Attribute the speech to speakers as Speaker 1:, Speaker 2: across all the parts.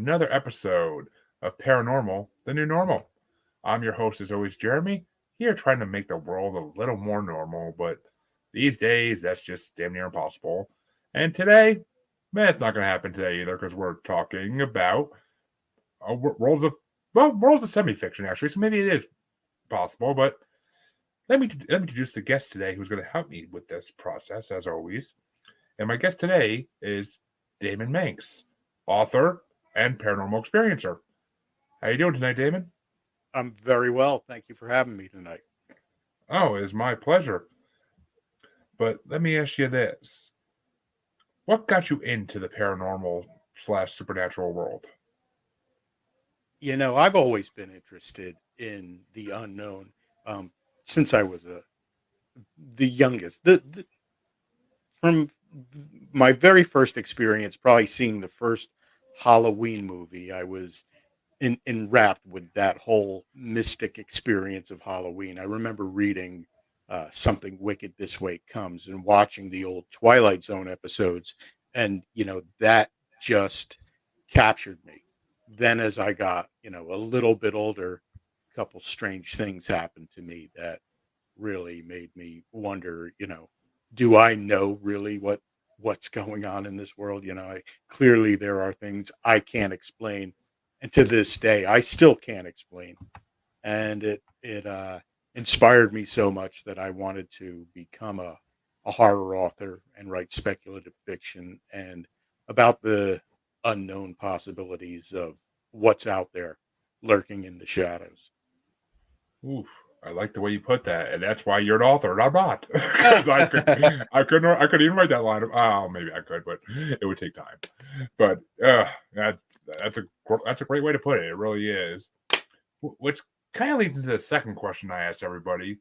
Speaker 1: another episode of Paranormal, the New Normal. I'm your host, as always, Jeremy, here trying to make the world a little more normal, but these days that's just damn near impossible. And today, man, it's not going to happen today either because we're talking about worlds of, worlds of semi-fiction, actually, so maybe it is possible, but let me introduce the guest today who's going to help me with this process, as always. And my guest today is Daemon Manx, author and paranormal experiencer. How you doing tonight, Damon?
Speaker 2: I'm very well. Thank you for having me tonight.
Speaker 1: Oh, it is my pleasure. But let me ask you this. What got you into the paranormal slash supernatural world?
Speaker 2: I've always been interested in the unknown since I was the youngest. From my very first experience, probably seeing the first Halloween movie, I was enwrapped with that whole mystic experience of Halloween. I remember reading Something Wicked This Way Comes and watching the old Twilight Zone episodes. And, that just captured me. Then, as I got, a little bit older, a couple strange things happened to me that really made me wonder, do I know really what's going on in this world? Clearly there are things I can't explain, and to this day I still can't explain. And it inspired me so much that I wanted to become a horror author and write speculative fiction and about the unknown possibilities of what's out there lurking in the shadows.
Speaker 1: Oof, I like the way you put that, and that's why you're an author, and I'm not. Because I couldn't even write that line. Oh, maybe I could, but it would take time. But that that's a great way to put it. It really is. Which kind of leads into the second question I asked everybody: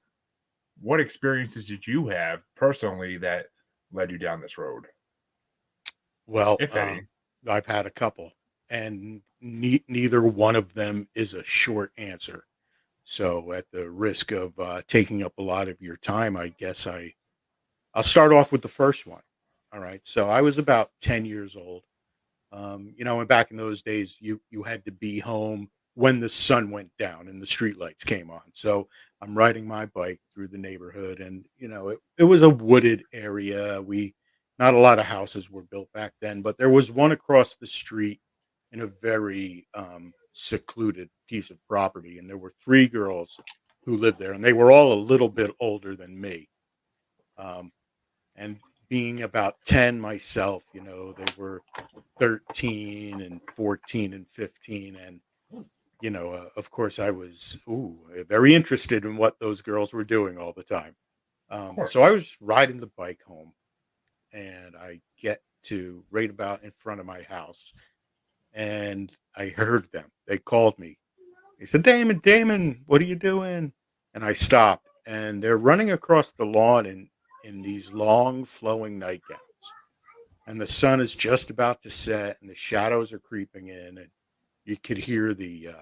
Speaker 1: what experiences did you have personally that led you down this road,
Speaker 2: Well,
Speaker 1: if any?
Speaker 2: I've had a couple, and neither one of them is a short answer. So, at the risk of taking up a lot of your time, I guess I'll start off with the first one. All right. So, I was about 10 years old. And back in those days, you had to be home when the sun went down and the streetlights came on. So, I'm riding my bike through the neighborhood, and it was a wooded area. We Not a lot of houses were built back then, but there was one across the street in a very secluded piece of property, and there were three girls who lived there, and they were all a little bit older than me. Um, and being about 10 myself, they were 13 and 14 and 15, and of course I was very interested in what those girls were doing all the time.
Speaker 1: Of
Speaker 2: So
Speaker 1: course.
Speaker 2: I was riding the bike home, and I get to right about in front of my house, and I heard them. They called me. They said, "Damon, Damon, what are you doing?" And I stopped, and they're running across the lawn in these long flowing nightgowns, and the sun is just about to set, and the shadows are creeping in, and you could hear the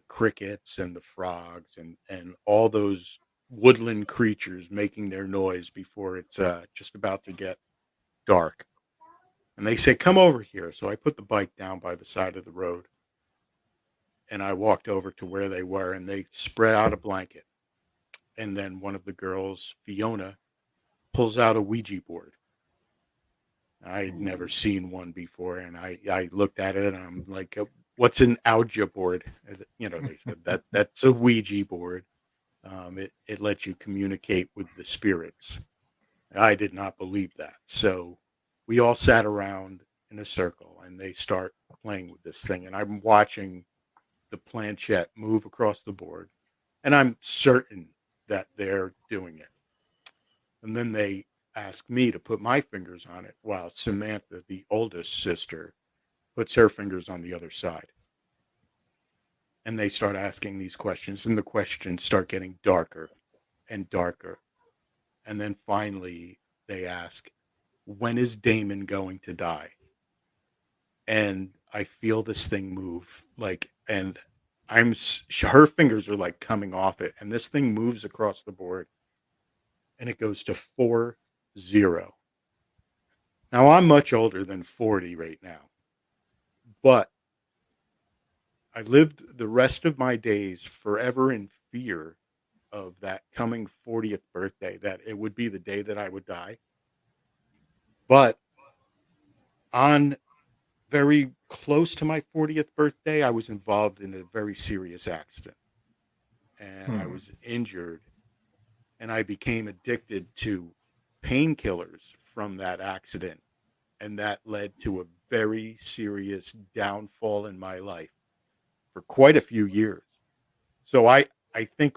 Speaker 2: crickets and the frogs and all those woodland creatures making their noise before it's just about to get dark. And they say, "Come over here." So I put the bike down by the side of the road, and I walked over to where they were, and they spread out a blanket. And then one of the girls, Fiona, pulls out a Ouija board. I'd never
Speaker 1: Ooh.
Speaker 2: seen one before, and I looked at it, and I'm like, "What's an ouija board?" And, they said that's a Ouija board. It lets you communicate with the spirits. I did not believe that, so we all sat around in a circle, and they start playing with this thing, and I'm watching the planchette move across the board, and I'm certain that they're doing it. And then they ask me to put my fingers on it while Samantha, the oldest sister, puts her fingers on the other side. And they start asking these questions, and the questions start getting darker and darker. And then finally, they ask, "When is Damon going to die?" And I feel this thing move, and her fingers are like coming off it, and this thing moves across the board, and it goes to 40. Now I'm much older than 40 right now, but I lived the rest of my days forever in fear of that coming 40th birthday, that it would be the day that I would die. But on very close to my 40th birthday, I was involved in a very serious accident and I
Speaker 1: Hmm.
Speaker 2: was injured and I became addicted to painkillers from that accident. And that led to a very serious downfall in my life for quite a few years. So I think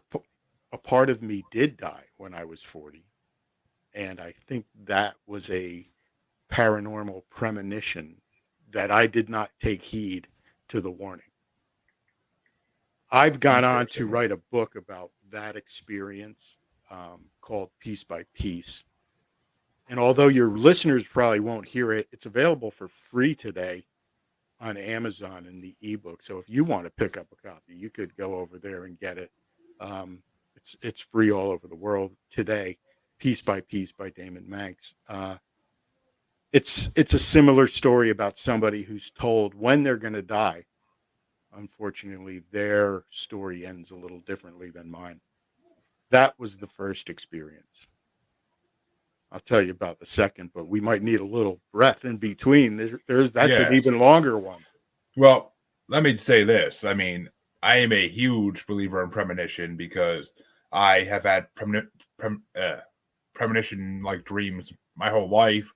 Speaker 2: a part of me did die when I was 40. And I think that was a paranormal premonition that I did not take heed to the warning. I've gone on to
Speaker 1: Interesting.
Speaker 2: write a book about that experience called Piece by Piece. And although your listeners probably won't hear it, it's available for free today on Amazon in the ebook. So if you want to pick up a copy, you could go over there and get it. It's free all over the world today. Piece by Piece by Daemon Manx. It's a similar story about somebody who's told when they're going to die. Unfortunately, their story ends a little differently than mine. That was the first experience. I'll tell you about the second, but we might need a little breath in between. That's an
Speaker 1: Yes.
Speaker 2: even longer one.
Speaker 1: Well, let me say this. I mean, I am a huge believer in premonition because I have had premonition like dreams my whole life.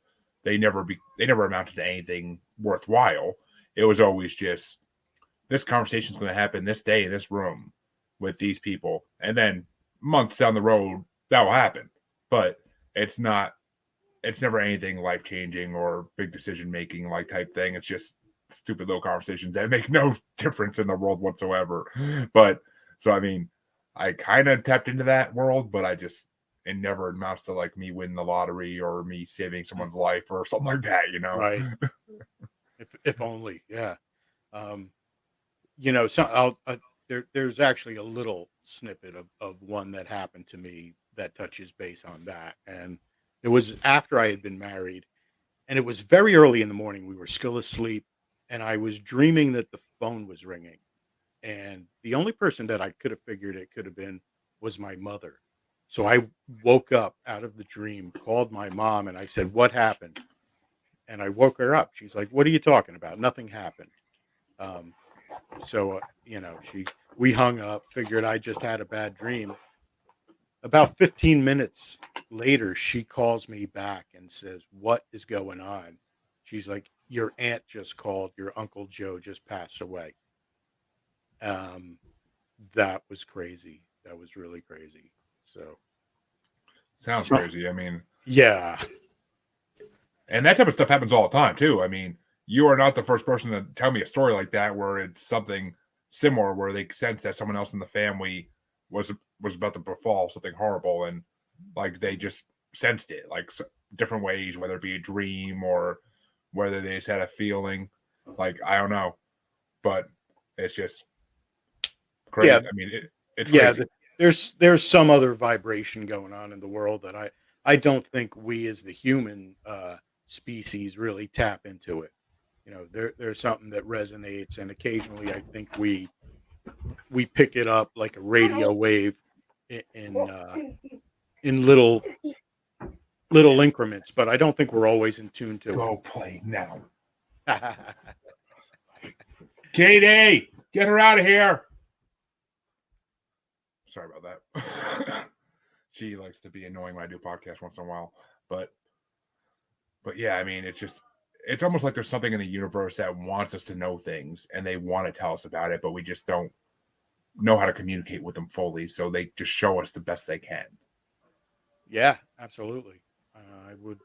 Speaker 1: They never amounted to anything worthwhile. It was always just this conversation is going to happen this day in this room with these people, and then months down the road that will happen. But it's not. It's never anything life changing or big decision making like type thing. It's just stupid little conversations that make no difference in the world whatsoever. But so I mean, I kind of tapped into that world, but it never amounts to like me winning the lottery or me saving someone's life or something like that, you know?
Speaker 2: Right. If only. Yeah. Um, so there's actually a little snippet of one that happened to me that touches base on that. And it was after I had been married and it was very early in the morning. We were still asleep and I was dreaming that the phone was ringing. And the only person that I could have figured it could have been was my mother. So I woke up out of the dream, called my mom, and I said, "What happened?" And I woke her up. She's like, "What are you talking about? Nothing happened." Um, we hung up, figured I just had a bad dream. About 15 minutes later, she calls me back and says, "What is going on?" She's like, "Your aunt just called. Your Uncle Joe just passed away." Um, that was crazy. That was really crazy. So,
Speaker 1: Sounds
Speaker 2: so
Speaker 1: crazy. I mean,
Speaker 2: yeah,
Speaker 1: and that type of stuff happens all the time too. I mean, you are not the first person to tell me a story like that where it's something similar where they sense that someone else in the family was was about to befall something horrible and like they just sensed it like different ways, whether it be a dream or whether they just had a feeling. Like I don't know, but it's just
Speaker 2: yeah,
Speaker 1: crazy. I mean, it's
Speaker 2: yeah.
Speaker 1: crazy.
Speaker 2: There's some other vibration going on in the world that I don't think we as the human species really tap into it. There's something that resonates, and occasionally I think we pick it up like a radio wave in little increments, but I don't think we're always in tune to it.
Speaker 1: Go play now, Katie. Get her out of here. Sorry about that. She likes to be annoying when I do podcasts once in a while, but yeah, I mean, it's almost like there's something in the universe that wants us to know things and they want to tell us about it, but we just don't know how to communicate with them fully, so they just show us the best they can.
Speaker 2: Yeah, absolutely. I would.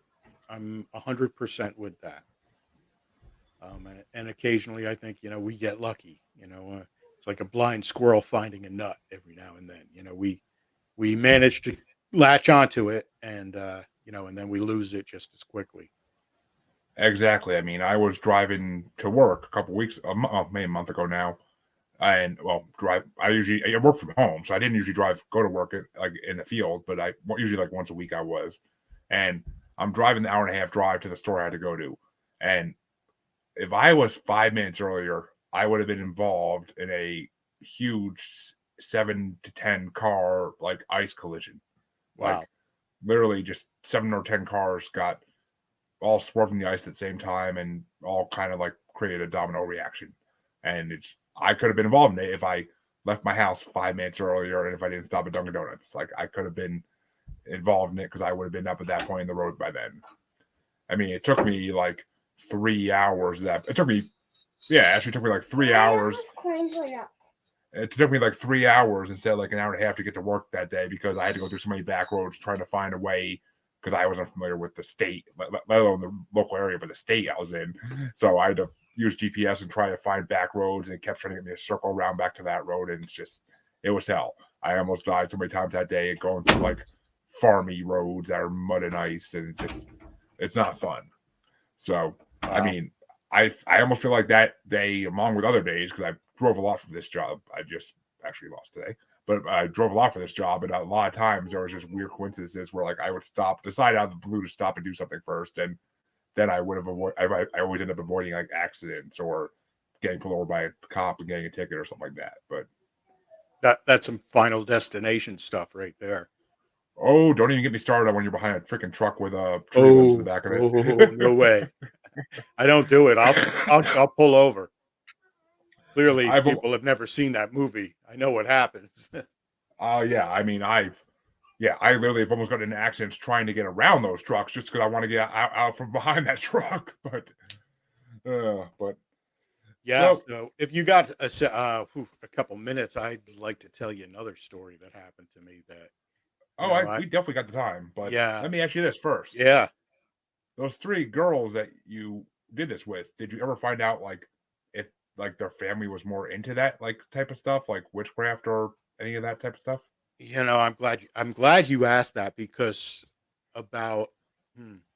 Speaker 2: I'm 100% with that. And occasionally, I think we get lucky. It's like a blind squirrel finding a nut every now and then. We manage to latch onto it, and and then we lose it just as quickly.
Speaker 1: Exactly. I mean, I was driving to work a couple weeks, maybe a month ago now, and well, drive. I work from home, so I didn't usually go to work like in the field, but I usually like once a week I was, and I'm driving the hour and a half drive to the store I had to go to, and if I was 5 minutes earlier, I would have been involved in a huge 7 to 10 car like ice collision. Like
Speaker 2: Wow.
Speaker 1: literally just 7 or 10 cars got all swerving the ice at the same time and all kind of like created a domino reaction. And it's I could have been involved in it if I left my house 5 minutes earlier and if I didn't stop at Dunkin' Donuts. Like I could have been involved in it because I would have been up at that point in the road by then. I mean, it took me like 3 hours. It took me, yeah, actually it took me like 3 hours. It took me like 3 hours instead of like an hour and a half to get to work that day because I had to go through so many back roads trying to find a way because I wasn't familiar with the state, let alone the local area, but the state I was in. So I had to use GPS and try to find back roads, and it kept trying to get me to circle around back to that road, and it was hell. I almost died so many times that day going through like farmy roads that are mud and ice, and it's not fun. So I mean, I almost feel like that day, along with other days, because I drove a lot for this job. I just actually lost today, but I drove a lot for this job, and a lot of times there was just weird coincidences where like I would decide out of the blue to stop and do something first, and then I would have I always end up avoiding like accidents or getting pulled over by a cop and getting a ticket or something like that. But
Speaker 2: That's some Final Destination stuff right there.
Speaker 1: oh, don't even get me started on when you're behind a freaking truck with tree limbs in the back of it.
Speaker 2: No way. I don't do it. I'll pull over. Clearly,
Speaker 1: I've
Speaker 2: people have never seen that movie. I know what happens.
Speaker 1: yeah, I mean I literally have almost gotten into accidents trying to get around those trucks just because I want to get out from behind that truck. But
Speaker 2: Yeah. So if you got a couple minutes, I'd like to tell you another story that happened to me. That
Speaker 1: we definitely got the time. But
Speaker 2: yeah,
Speaker 1: let me ask you this first:
Speaker 2: yeah.
Speaker 1: those 3 girls that you did this with, did you ever find out like if like their family was more into that like type of stuff, like witchcraft or any of that type of stuff?
Speaker 2: I'm glad you asked that because about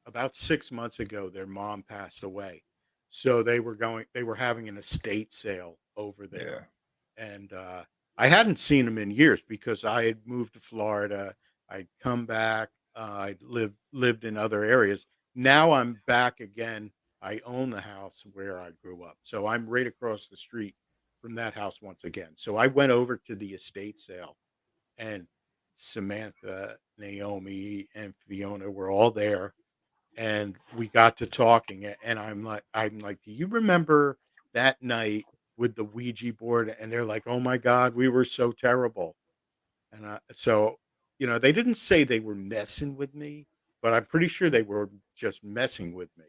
Speaker 2: about 6 months ago, their mom passed away. So they were having an estate sale over there,
Speaker 1: Yeah,
Speaker 2: and I hadn't seen them in years because I had moved to Florida. I'd come back. I'd lived in other areas. Now I'm back again. I own the house where I grew up, so I'm right across the street from that house once again. So I went over to the estate sale, and Samantha, Naomi, and Fiona were all there, and we got to talking. And I'm like, do you remember that night with the Ouija board? And they're like, oh my God, we were so terrible. And so, they didn't say they were messing with me, but I'm pretty sure they were just messing with me.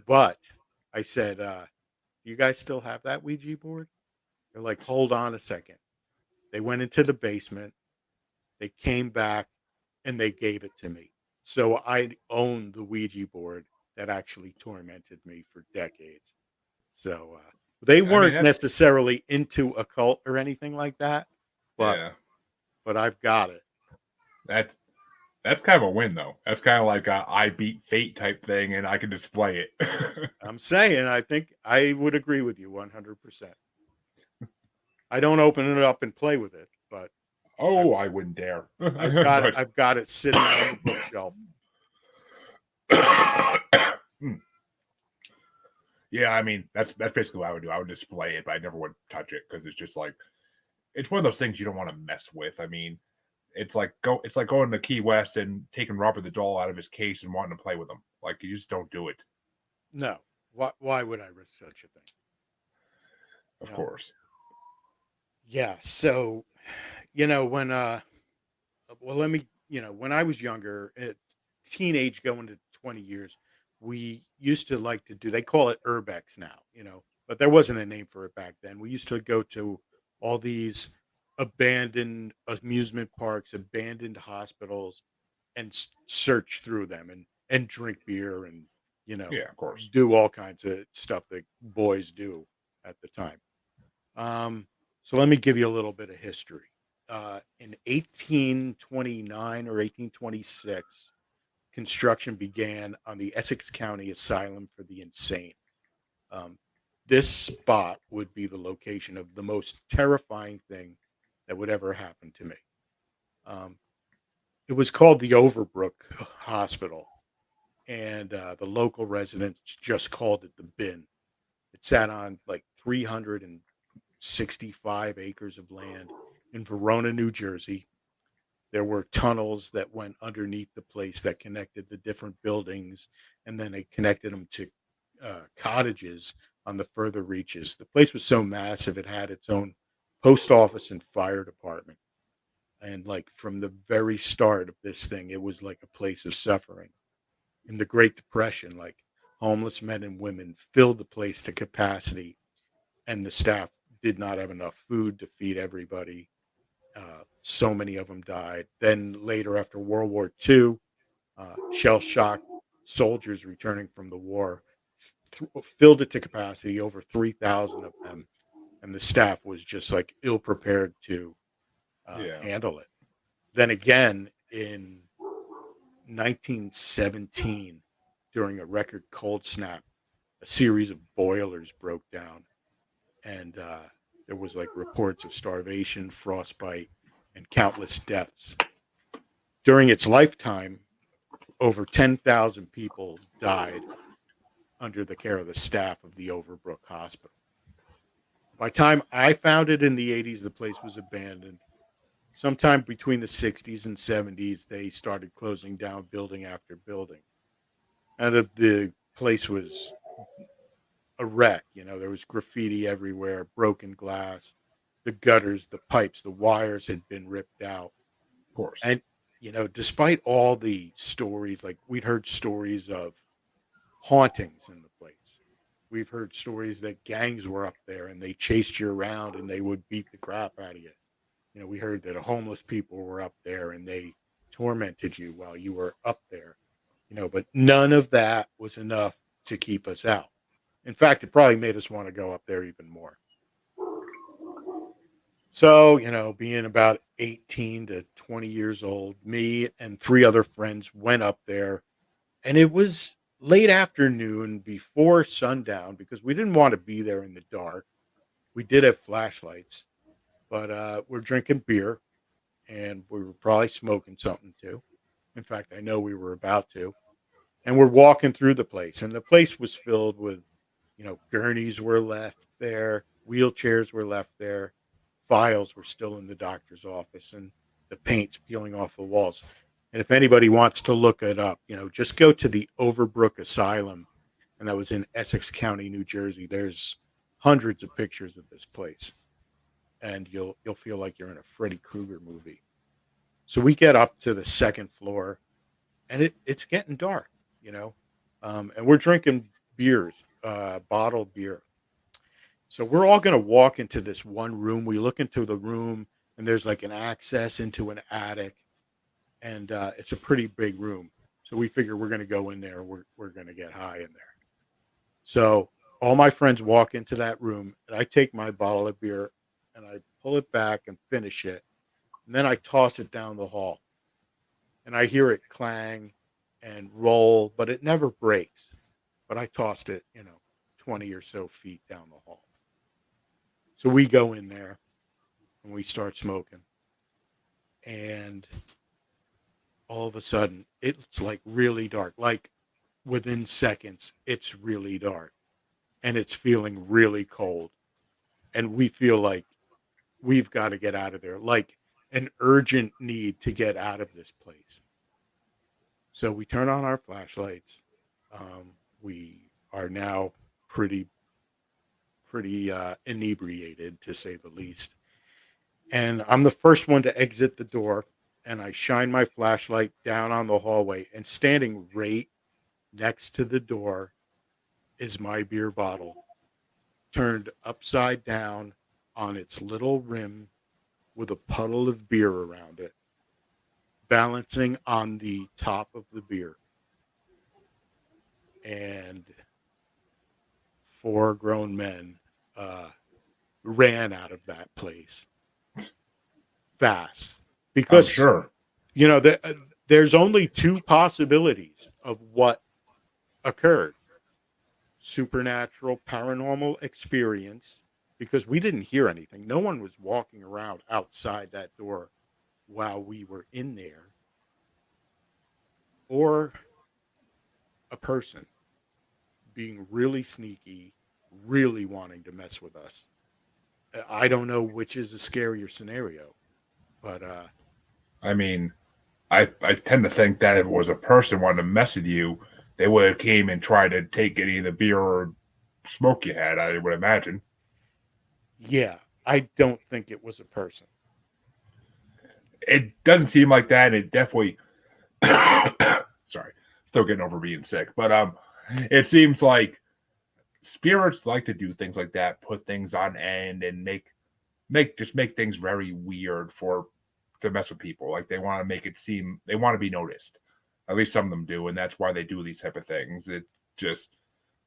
Speaker 2: But I said, do you guys still have that Ouija board? They're like, hold on a second. They went into the basement. They came back and they gave it to me. So I own the Ouija board that actually tormented me for decades. So they
Speaker 1: I mean
Speaker 2: weren't
Speaker 1: that's
Speaker 2: necessarily into occult or anything like that, but
Speaker 1: yeah,
Speaker 2: I've got it.
Speaker 1: that's that's kind of a win though. That's kind of like a I beat fate type thing, and I can display it.
Speaker 2: I'm saying I think I would agree with you 100%. I don't open it up and play with it, but I've,
Speaker 1: Oh, I wouldn't dare. But
Speaker 2: I've got it sitting on the bookshelf.
Speaker 1: yeah, I mean that's basically what I would do. I would display it, but I never would touch it because it's just like it's one of those things you don't want to mess with. I mean, it's like going to Key West and taking Robert the doll out of his case and wanting to play with him. Like you just don't do it.
Speaker 2: No, why would I risk such a thing?
Speaker 1: Of
Speaker 2: You know?
Speaker 1: course.
Speaker 2: Yeah. So, when well, let me, when I was younger, teenage going to 20 years, we used to like to do, they call it urbex now, but there wasn't a name for it back then. We used to go to all these abandoned amusement parks, abandoned hospitals, and search through them and drink beer and, you know,
Speaker 1: Yeah, of course.
Speaker 2: do all kinds of stuff that boys do at the time. Um, so let me give you a little bit of history. In 1829 or 1826, construction began on the Essex County Asylum for the Insane. Um, this spot would be the location of the most terrifying thing that would ever happen to me. Um, it was called the Overbrook Hospital, and the local residents just called it the bin. It sat on like 365 acres of land in Verona, New Jersey. There were tunnels that went underneath the place that connected the different buildings, and then they connected them to cottages on the further reaches. The place was so massive, it had its own post office and fire department. And like from the very start of this thing, it was like a place of suffering. In the Great Depression, like homeless men and women filled the place to capacity, and the staff did not have enough food to feed everybody. So many of them died. Then later, after World War II, shell shocked soldiers returning from the war filled it to capacity, over 3,000 of them. And the staff was just like ill prepared to
Speaker 1: Yeah.
Speaker 2: handle it. Then again, in 1917, during a record cold snap, a series of boilers broke down, and there was like reports of starvation, frostbite, and countless deaths. During its lifetime, over 10,000 people died under the care of the staff of the Overbrook Hospital. By the time I found it in the 80s, the place was abandoned. Sometime between the 60s and 70s, they started closing down building after building. And the place was a wreck. You know, there was graffiti everywhere, broken glass, the gutters, the pipes, the wires had been ripped out.
Speaker 1: Of course.
Speaker 2: And, you know, despite all the stories, like we'd heard stories of hauntings in the place. We've heard stories that gangs were up there and they chased you around and they would beat the crap out of you. You know, we heard that homeless people were up there and they tormented you while you were up there. You know, but none of that was enough to keep us out. In fact, it probably made us want to go up there even more. So, you know, being about 18 to 20 years old, me and three other friends went up there, and it was late afternoon before sundown because we didn't want to be there in the dark. We did have flashlights, but we're drinking beer and we were probably smoking something too. In fact, I know we were about to. And we're walking through the place, and the place was filled with, you know, gurneys were left there, wheelchairs were left there, files were still in the doctor's office, and the paint's peeling off the walls. And if anybody wants to look it up, you know, just go to the Overbrook Asylum, and that was in Essex County, New Jersey. There's hundreds of pictures of this place, and you'll feel like you're in a Freddy Krueger movie. So we get up to the second floor, and it's getting dark, you know, and we're drinking beers, bottled beer. So we're all going to walk into this one room. We look into the room, and there's like an access into an attic, and it's a pretty big room. So we figure we're going to go in there. We're going to get high in there. So all my friends walk into that room, and I take my bottle of beer, and I pull it back and finish it, and then I toss it down the hall, and I hear it clang and roll, but it never breaks. But I tossed it, you know, 20 or so feet down the hall. So we go in there and we start smoking. And all of a sudden, it's like really dark. Like within seconds, it's really dark and it's feeling really cold. And we feel like we've got to get out of there, like an urgent need to get out of this place. So we turn on our flashlights. We are now pretty inebriated, to say the least. And I'm the first one to exit the door. And I shine my flashlight down on the hallway. And standing right next to the door is my beer bottle, turned upside down on its little rim with a puddle of beer around it, balancing on the top of the beer. And four grown men uh, ran out of that place fast
Speaker 1: I'm
Speaker 2: because,
Speaker 1: sure.
Speaker 2: you know, there's only two possibilities of what occurred: supernatural, paranormal experience, because we didn't hear anything. No one was walking around outside that door while we were in there, or a person being really sneaky, really wanting to mess with us. I don't know which is a scarier scenario, but
Speaker 1: I mean, I tend to think that if it was a person wanting to mess with you, they would have came and tried to take any of the beer or smoke you had, I would imagine.
Speaker 2: yeah, I don't think it was a person.
Speaker 1: It doesn't seem like that. It definitely sorry, still getting over being sick. But it seems like spirits like to do things like that, put things on end and make things very weird for to mess with people. Like they want to make it seem they want to be noticed. At least some of them do, and that's why they do these type of things. It's just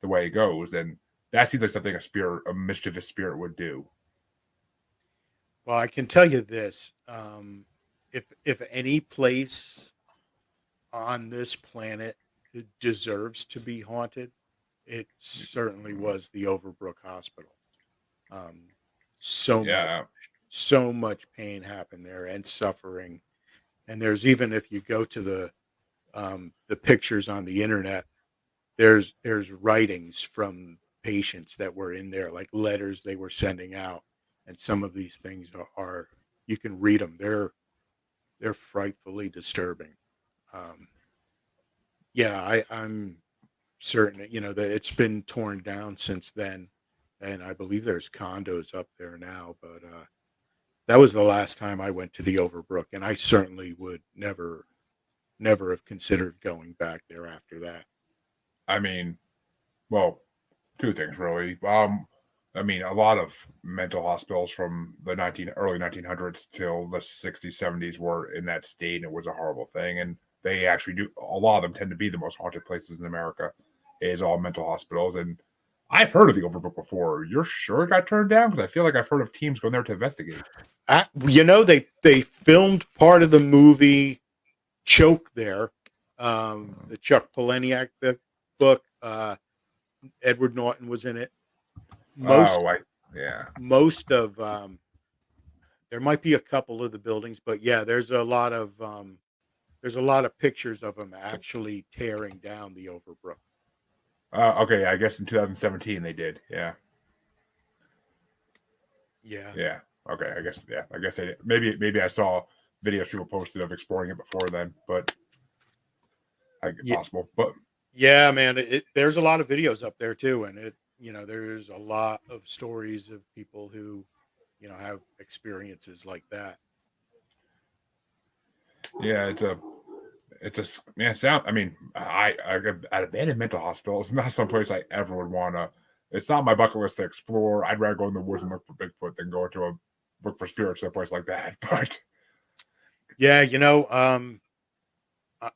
Speaker 1: the way it goes, and that seems like something a mischievous spirit would do.
Speaker 2: Well, I can tell you this: if any place on this planet deserves to be haunted, it certainly was the Overbrook Hospital. Um, so much,
Speaker 1: Yeah.
Speaker 2: so much pain happened there and suffering. And there's even if you go to the pictures on the internet, there's writings from patients that were in there, like letters they were sending out. And some of these things are you can read them. They're frightfully disturbing. Um, yeah, I'm certain that, that it's been torn down since then, and I believe there's condos up there now. But that was the last time I went to the Overbrook, and I certainly would never have considered going back there after that.
Speaker 1: I mean, well, two things really. I mean, a lot of mental hospitals from the early 1900s till the 60s, 70s were in that state, and it was a horrible thing. And they actually do. A lot of them tend to be the most haunted places in America. Is all mental hospitals, and I've heard of the Overbook before. You're sure it got turned down? Because I feel like I've heard of teams going there to investigate.
Speaker 2: They filmed part of the movie Choke there, the Chuck Palahniuk book. Edward Norton was in it. Most
Speaker 1: Yeah.
Speaker 2: Most of there might be a couple of the buildings, but yeah, there's a lot of pictures of them actually tearing down the Overbrook.
Speaker 1: Okay, I guess in 2017 they did. Yeah.
Speaker 2: Yeah.
Speaker 1: Yeah. Okay. I guess. Yeah. I guess I did. Maybe I saw videos people posted of exploring it before then, but
Speaker 2: Yeah,
Speaker 1: possible. But
Speaker 2: yeah, man. There's a lot of videos up there too, and there's a lot of stories of people who, have experiences like that.
Speaker 1: yeah, it's a yeah sound. I mean, I at abandoned mental hospital is not someplace I ever would want to. It's not my bucket list to explore. I'd rather go in the woods and look for Bigfoot than go to a look for spirits in a place like that. But
Speaker 2: Yeah,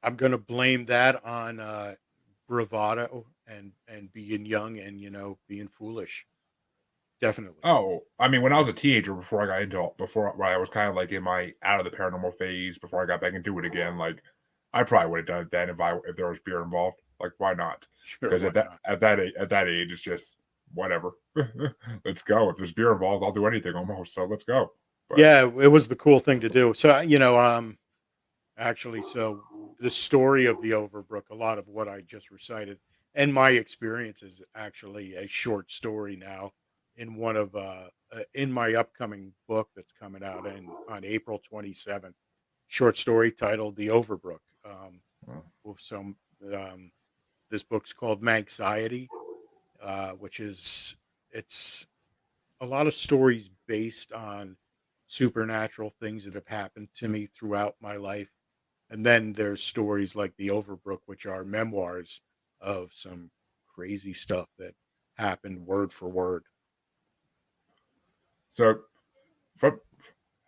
Speaker 2: I'm going to blame that on bravado and being young and being foolish. Definitely.
Speaker 1: oh, I mean, when I was a teenager, before I got into before where I was kind of like in my out of the paranormal phase, before I got back into it again, like I probably would have done it then if there was beer involved. Like, why not?
Speaker 2: Sure,
Speaker 1: Because
Speaker 2: why not?
Speaker 1: at that age, it's just whatever. Let's go. If there's beer involved, I'll do anything almost. So let's go. But
Speaker 2: Yeah, it was the cool thing to do. So, actually, so the story of the Overbrook, a lot of what I just recited, and my experience is actually a short story now in one of in my upcoming book that's coming out on April 27th. Short story titled "The Overbrook." Well, so um, this book's called Manxiety, which is it's a lot of stories based on supernatural things that have happened to me throughout my life. And then there's stories like The Overbrook, which are memoirs of some crazy stuff that happened word for word.
Speaker 1: so from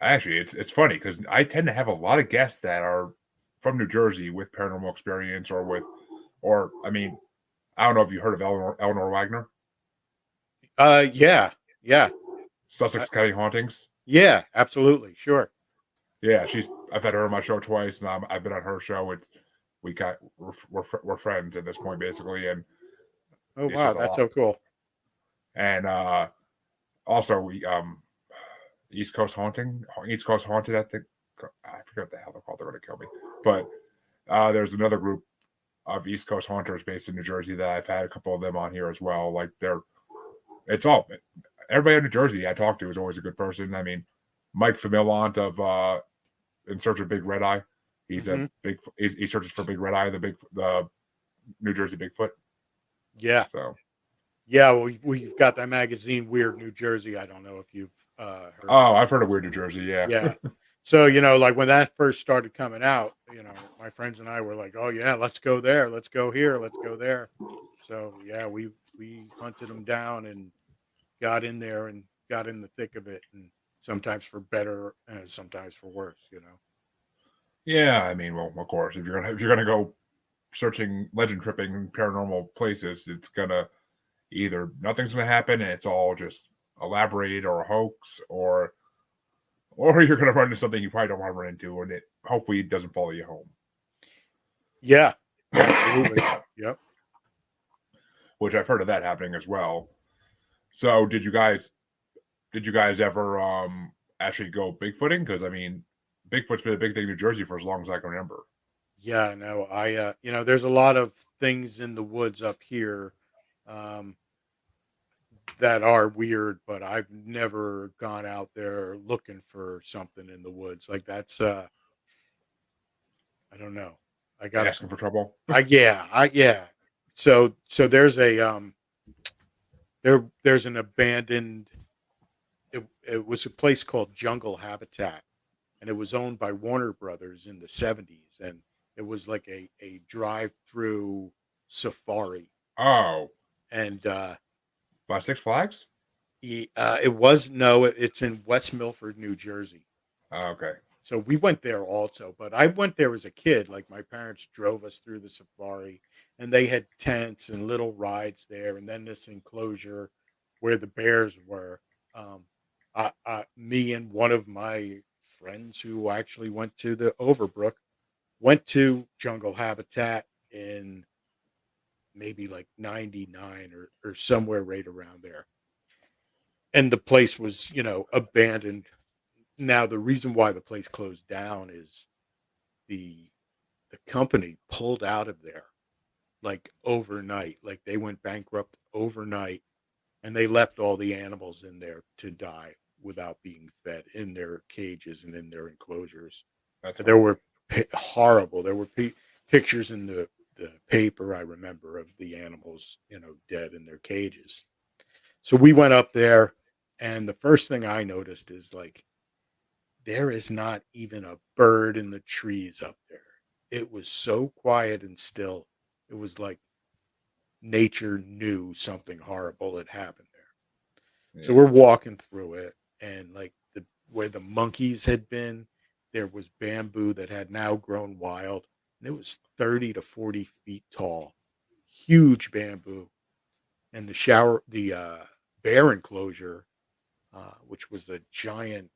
Speaker 1: actually, it's funny because I tend to have a lot of guests that are from New Jersey with paranormal experience or I mean, I don't know if you heard of Eleanor Wagner,
Speaker 2: Yeah, yeah, uh,
Speaker 1: Sussex County Hauntings.
Speaker 2: yeah, absolutely, sure.
Speaker 1: Yeah, I've had her on my show twice, and I've been on her show. We're friends at this point basically, and
Speaker 2: Oh
Speaker 1: it's
Speaker 2: wow,
Speaker 1: just a
Speaker 2: that's
Speaker 1: lot.
Speaker 2: so cool.
Speaker 1: And also we East Coast Haunted. I think I forget what the hell they're called. They're gonna kill me. But there's another group of East Coast haunters based in New Jersey that I've had a couple of them on here as well. Like it's all everybody in New Jersey I talked to is always a good person. I mean, Mike Famillant of In Search of Big Red Eye. He's a
Speaker 2: Hmm.
Speaker 1: big. He searches for Big Red Eye, the New Jersey Bigfoot.
Speaker 2: Yeah.
Speaker 1: So,
Speaker 2: Yeah. Well, we've got that magazine, Weird New Jersey. I don't know if you've heard of
Speaker 1: oh,
Speaker 2: it.
Speaker 1: I've heard of Weird New Jersey. Yeah,
Speaker 2: Yeah. So, like when that first started coming out, my friends and I were like, "Oh yeah, let's go there. Let's go here. Let's go there." So, yeah, we hunted them down and got in there and got in the thick of it, and sometimes for better and sometimes for worse.
Speaker 1: yeah. I mean, well, of course, if you're gonna go searching legend tripping paranormal places, it's gonna either nothing's gonna happen and it's all just elaborated or a hoax, or you're gonna run into something you probably don't want to run into, and it hopefully doesn't follow you home.
Speaker 2: Yeah, absolutely. Yep.
Speaker 1: Which I've heard of that happening as well. So, did you guys ever actually go Bigfooting? Because I mean, Bigfoot's been a big thing in New Jersey for as long as I can remember.
Speaker 2: Yeah, no, there's a lot of things in the woods up here um, that are weird, but I've never gone out there looking for something in the woods. Like that's, I don't know. I got to,
Speaker 1: Asking for trouble.
Speaker 2: yeah. So there's an abandoned. It was a place called Jungle Habitat, and it was owned by Warner Brothers in the '70s, and it was like a drive-through safari,
Speaker 1: Oh,
Speaker 2: and
Speaker 1: by Six Flags.
Speaker 2: it was no, it's in West Milford, New Jersey.
Speaker 1: Oh, okay.
Speaker 2: So we went there also, but I went there as a kid. Like my parents drove us through the safari, and they had tents and little rides there, and then this enclosure where the bears were. Um, Me and one of my friends who actually went to the Overbrook went to Jungle Habitat in maybe like '99 or somewhere right around there, and the place was abandoned. Now the reason why the place closed down is the the company pulled out of there like overnight. Like they went bankrupt overnight, and they left all the animals in there to die without being fed in their cages and in their enclosures.
Speaker 1: That's
Speaker 2: There
Speaker 1: horrible.
Speaker 2: were horrible. There were pictures in the paper, I remember, of the animals, dead in their cages. So we went up there, and the first thing I noticed is like there is not even a bird in the trees up there. It was so quiet and still. It was like nature knew something horrible had happened there. So
Speaker 1: Yeah.
Speaker 2: we're walking through it, and like the where the monkeys had been, there was bamboo that had now grown wild, and it was 30 to 40 feet tall, huge bamboo. And the bear enclosure, which was a giant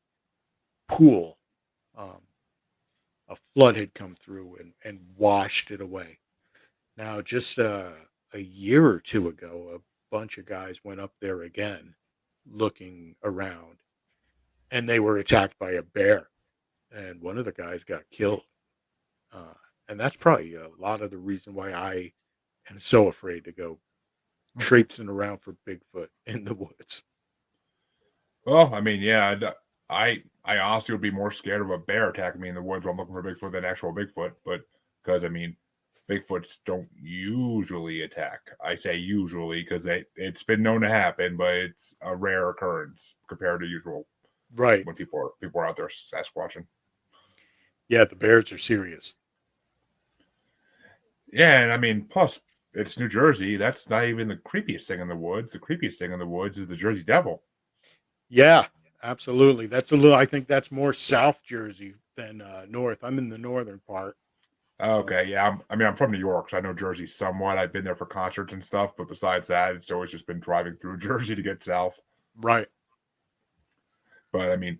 Speaker 2: pool, um, a flood had come through and washed it away. Now, just a year or two ago, a bunch of guys went up there again looking around, and they were attacked by a bear, and one of the guys got killed. Uh, and that's probably a lot of the reason why I am so afraid to go traipsing around for Bigfoot in the woods.
Speaker 1: Well, I mean, yeah, I honestly would be more scared of a bear attacking me in the woods when I'm looking for Bigfoot than actual Bigfoot, but because I mean, Bigfoots don't usually attack. I say usually because it's been known to happen, but it's a rare occurrence compared to usual
Speaker 2: Right.
Speaker 1: when people are out there Sasquatching.
Speaker 2: Yeah, the bears are serious.
Speaker 1: Yeah, and I mean, plus it's New Jersey. That's not even the creepiest thing in the woods. The creepiest thing in the woods is the Jersey Devil.
Speaker 2: Yeah, absolutely. That's a little. I think that's more South Jersey than North. I'm in the northern part. Uh,
Speaker 1: Okay, yeah. I'm from New York, so I know Jersey somewhat. I've been there for concerts and stuff, but besides that, it's always just been driving through Jersey to get south.
Speaker 2: right.
Speaker 1: But I mean,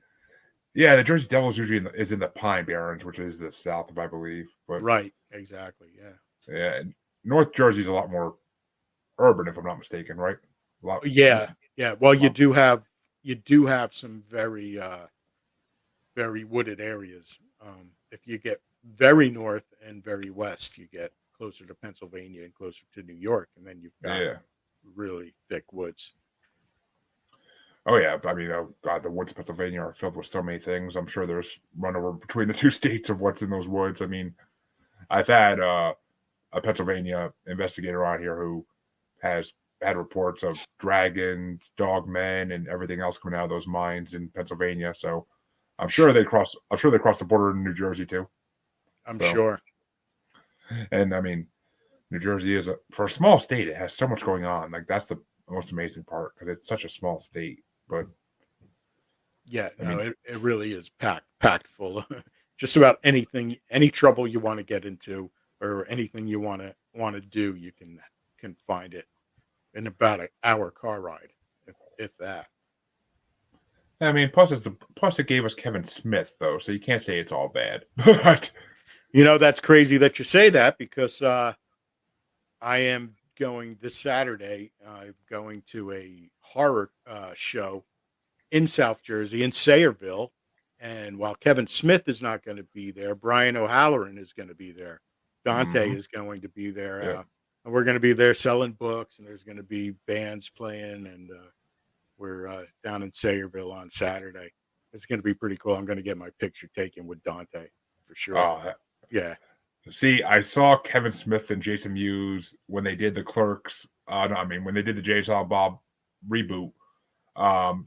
Speaker 1: yeah, the Jersey Devil is usually is in the Pine Barrens, which is the south, if I believe. But
Speaker 2: Right. Exactly. Yeah.
Speaker 1: yeah, North Jersey is a lot more urban, if I'm not mistaken, right? A lot,
Speaker 2: Yeah. Yeah. Well,
Speaker 1: lot.
Speaker 2: you do have some very wooded areas. If you get very north and very west, you get closer to Pennsylvania and closer to New York, and then you've got
Speaker 1: Yeah,
Speaker 2: really thick woods.
Speaker 1: Oh yeah, I mean, oh God, the woods of Pennsylvania are filled with so many things. I'm sure there's run over between the two states of what's in those woods. I mean, I've had a Pennsylvania investigator on here who has had reports of dragons, dogmen, and everything else coming out of those mines in Pennsylvania. So I'm sure they cross. I'm sure they cross the border in New Jersey too.
Speaker 2: I'm
Speaker 1: So,
Speaker 2: sure.
Speaker 1: and I mean, New Jersey is for a small state. It has so much going on. Like that's the most amazing part because it's such a small state. But
Speaker 2: Yeah,
Speaker 1: I
Speaker 2: no,
Speaker 1: mean,
Speaker 2: it really is packed full of just about anything, any trouble you want to get into or anything you want to do, you can find it in about an hour car ride, if that.
Speaker 1: plus it gave us Kevin Smith though, so you can't say it's all bad. But
Speaker 2: That's crazy that you say that because I am going this Saturday. I'm going to a horror show in South Jersey, in Sayreville. And while Kevin Smith is not going to be there, Brian O'Halloran is going to be there. Dante
Speaker 1: mhm,
Speaker 2: is going to be there.
Speaker 1: yeah.
Speaker 2: And we're going to be there selling books, and there's going to be bands playing. And we're down in Sayreville on Saturday. It's going to be pretty cool. I'm going to get my picture taken with Dante for sure.
Speaker 1: Oh,
Speaker 2: Yeah.
Speaker 1: see, I saw Kevin Smith and Jason Mewes when they did the Clerks. No, I mean when they did the Jay Silent Bob reboot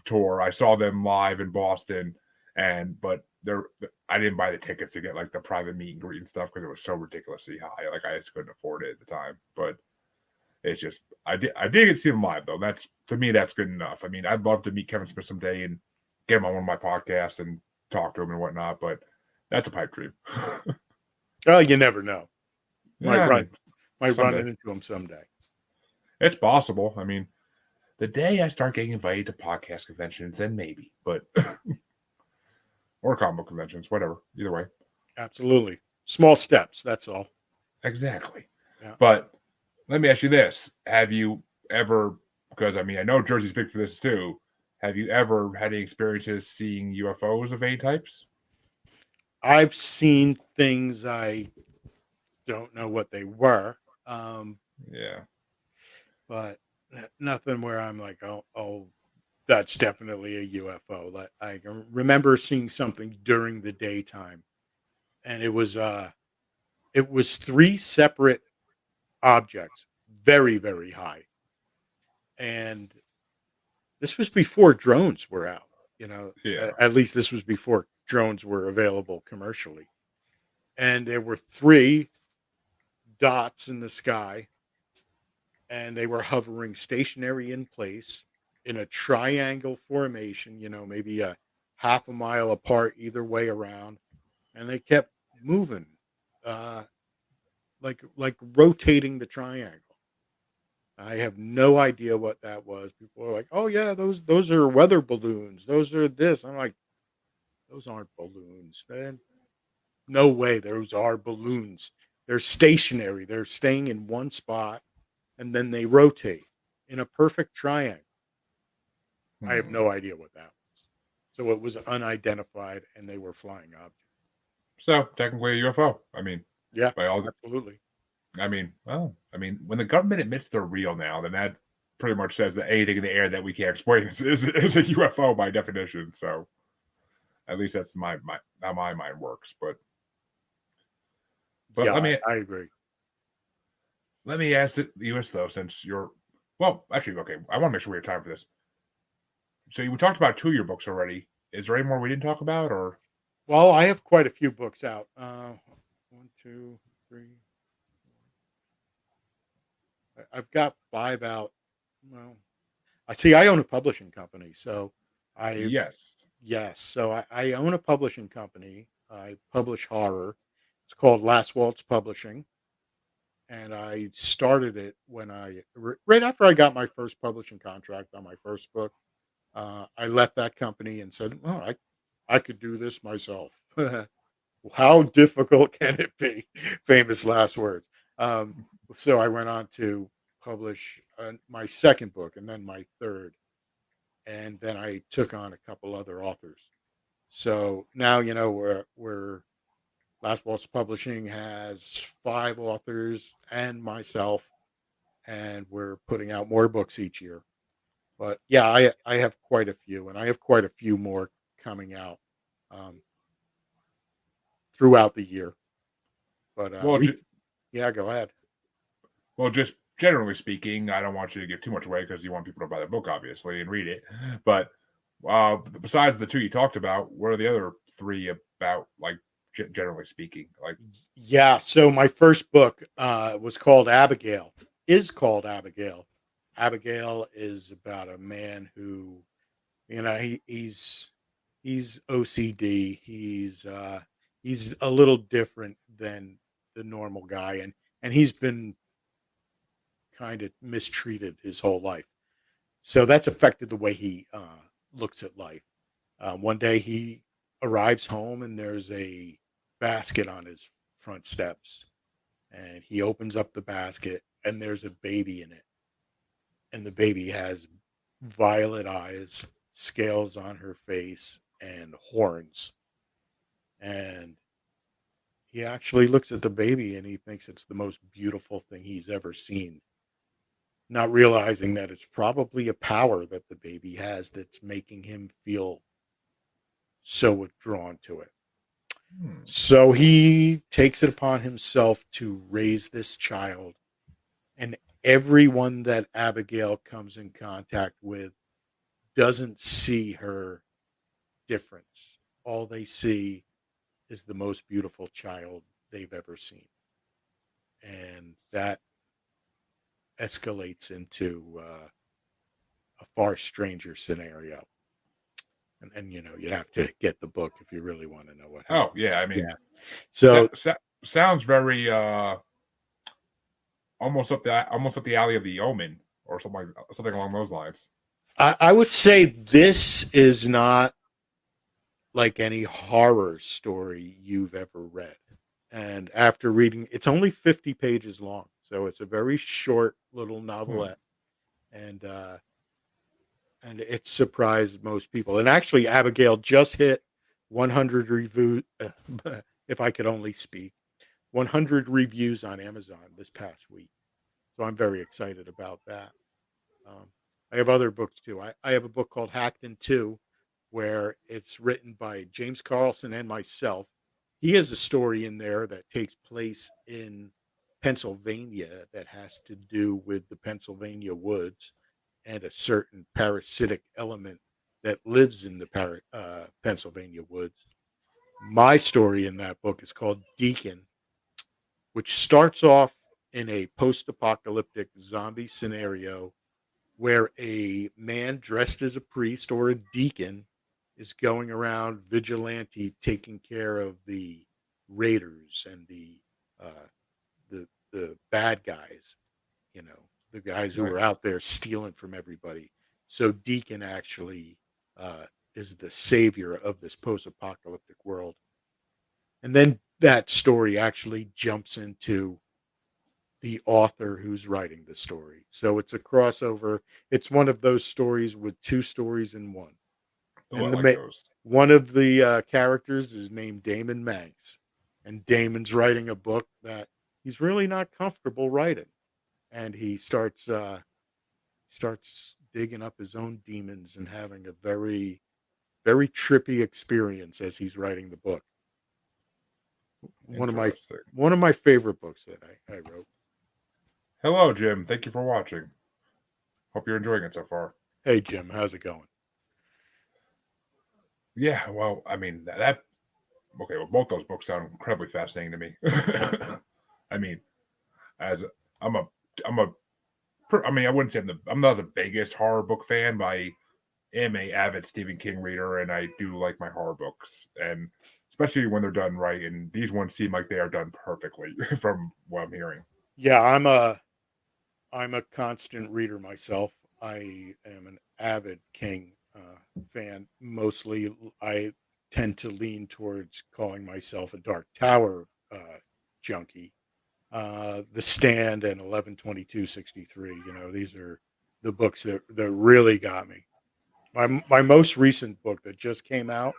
Speaker 1: tour. I saw them live in Boston, but I didn't buy the tickets to get like the private meet and greet and stuff because it was so ridiculously high. Like I just couldn't afford it at the time. But it's just I did get to see them live though. That's to me that's good enough. I mean, I'd love to meet Kevin Smith someday and get him on one of my podcasts and talk to him and whatnot. But that's a pipe dream.
Speaker 2: Oh, you never know. Might
Speaker 1: Yeah, I
Speaker 2: run
Speaker 1: mean,
Speaker 2: might run
Speaker 1: someday
Speaker 2: into him someday.
Speaker 1: it's possible. I mean, the day I start getting invited to podcast conventions, then maybe, but or comic book conventions, whatever. Either way,
Speaker 2: Absolutely. Small steps, that's all.
Speaker 1: exactly.
Speaker 2: Yeah.
Speaker 1: But let me ask you this: have you ever? Because I mean, I know Jersey's big for this too. Have you ever had any experiences seeing UFOs of any types?
Speaker 2: I've seen things I don't know what they were,
Speaker 1: Yeah,
Speaker 2: but nothing where I'm like, oh, that's definitely a UFO. Like I can remember seeing something during the daytime, and it was three separate objects, very very high, and this was before drones were out.
Speaker 1: yeah.
Speaker 2: At least this was before drones were available commercially, and there were three dots in the sky, and they were hovering stationary in place in a triangle formation, maybe a half a mile apart either way around, and they kept moving, uh, like rotating the triangle. I have no idea what that was. People are like, "Oh yeah, those are weather balloons. Those are this." I'm like, "Those aren't balloons. Then no way. Those are balloons. They're stationary. They're staying in one spot, and then they rotate in a perfect triangle." I have
Speaker 1: Hmm.
Speaker 2: no idea what that was. So it was unidentified, and they were flying objects.
Speaker 1: So technically a UFO. I mean,
Speaker 2: Yeah,
Speaker 1: by all.
Speaker 2: absolutely.
Speaker 1: I mean, when the government admits they're real now, then that pretty much says that anything in the air that we can't explain is a UFO by definition. So at least that's my how my mind works. But
Speaker 2: Yeah, I agree.
Speaker 1: let me ask you this though, since you're well, actually, okay, I want to make sure we have time for this. So we talked about two of your books already. Is there any more we didn't talk about, or
Speaker 2: Well, I have quite a few books out. One, two, three. I've got five out. Well, I see. I own a publishing company, so I've
Speaker 1: yes?
Speaker 2: yes. So I own a publishing company. I publish horror. It's called Last Waltz Publishing, and I started it when right after I got my first publishing contract on my first book. I left that company and said, "Oh, I could do this myself." How difficult can it be? Famous last words. Um, so I went on to publish my second book and then my third, and then I took on a couple other authors. So now we're Last Waltz Publishing has five authors and myself, and we're putting out more books each year. But yeah, I have quite a few, and I have quite a few more coming out um, throughout the year. But
Speaker 1: Well,
Speaker 2: yeah, go ahead.
Speaker 1: just generally speaking, I don't want you to give too much away because you want people to buy the book, obviously, and read it. But besides the two you talked about, what are the other three about? Like generally speaking, like
Speaker 2: Yeah, so my first book was called Abigail. Is called Abigail. Abigail is about a man who, he's OCD. He's a little different than the normal guy, and he's been kind of mistreated his whole life. So that's affected the way he looks at life. One day he arrives home and there's a basket on his front steps, and he opens up the basket and there's a baby in it, and the baby has violet eyes, scales on her face, and horns. And he actually looks at the baby and he thinks it's the most beautiful thing he's ever seen, not realizing that it's probably a power that the baby has that's making him feel so withdrawn to it.
Speaker 1: hmm,
Speaker 2: So he takes it upon himself to raise this child, and everyone that Abigail comes in contact with doesn't see her difference. All they see is the most beautiful child they've ever seen. And that escalates into a far stranger scenario. And you have to get the book if you really want to know what
Speaker 1: oh yeah,
Speaker 2: happens.
Speaker 1: I mean,
Speaker 2: Yeah. So
Speaker 1: sounds very almost up the alley of the Omen or something along those lines.
Speaker 2: I would say this is not like any horror story you've ever read. And after reading, it's only 50 pages long. So it's a very short little
Speaker 1: Hmm.
Speaker 2: novelette. And it surprised most people. And actually, Abigail just hit 100 reviews. If I could only speak, 100 reviews on Amazon this past week. So I'm very excited about that. Um, I have other books too. I have a book called Hacked in Two, where it's written by James Carlson and myself. He has a story in there that takes place in Pennsylvania that has to do with the Pennsylvania woods and a certain parasitic element that lives in the Pennsylvania woods. My story in that book is called Deacon, which starts off in a post apocalyptic zombie scenario where a man dressed as a priest or a deacon is going around vigilante taking care of the raiders and uh, the bad guys, the guys who
Speaker 1: Right.
Speaker 2: were out there stealing from everybody. So Deacon actually is the savior of this post-apocalyptic world. And then that story actually jumps into the author who's writing the story. So it's a crossover. It's one of those stories with two stories in one.
Speaker 1: Oh, I
Speaker 2: And
Speaker 1: like those.
Speaker 2: one of the characters is named Daemon Manx, and Damon's writing a book that he's really not comfortable writing, and he starts digging up his own demons and having a very very trippy experience as he's writing the book. One of my
Speaker 1: Interesting.
Speaker 2: one of my favorite books that I wrote.
Speaker 1: Hello, Jim. Thank you for watching. Hope you're enjoying it so far.
Speaker 2: Hey Jim, how's it going?
Speaker 1: Yeah, well, I mean that okay, well both those books sound incredibly fascinating to me. I mean, as I'm a I'm a I mean, I wouldn't say I'm not the biggest horror book fan, but I am a avid Stephen King reader, and I do like my horror books, and especially when they're done right. And these ones seem like they are done perfectly, from what I'm hearing.
Speaker 2: Yeah, I'm a constant reader myself. I am an avid King fan. Mostly, I tend to lean towards calling myself a Dark Tower junkie. The Stand and 11/22/63. These are the books that really got me. My most recent book that just came out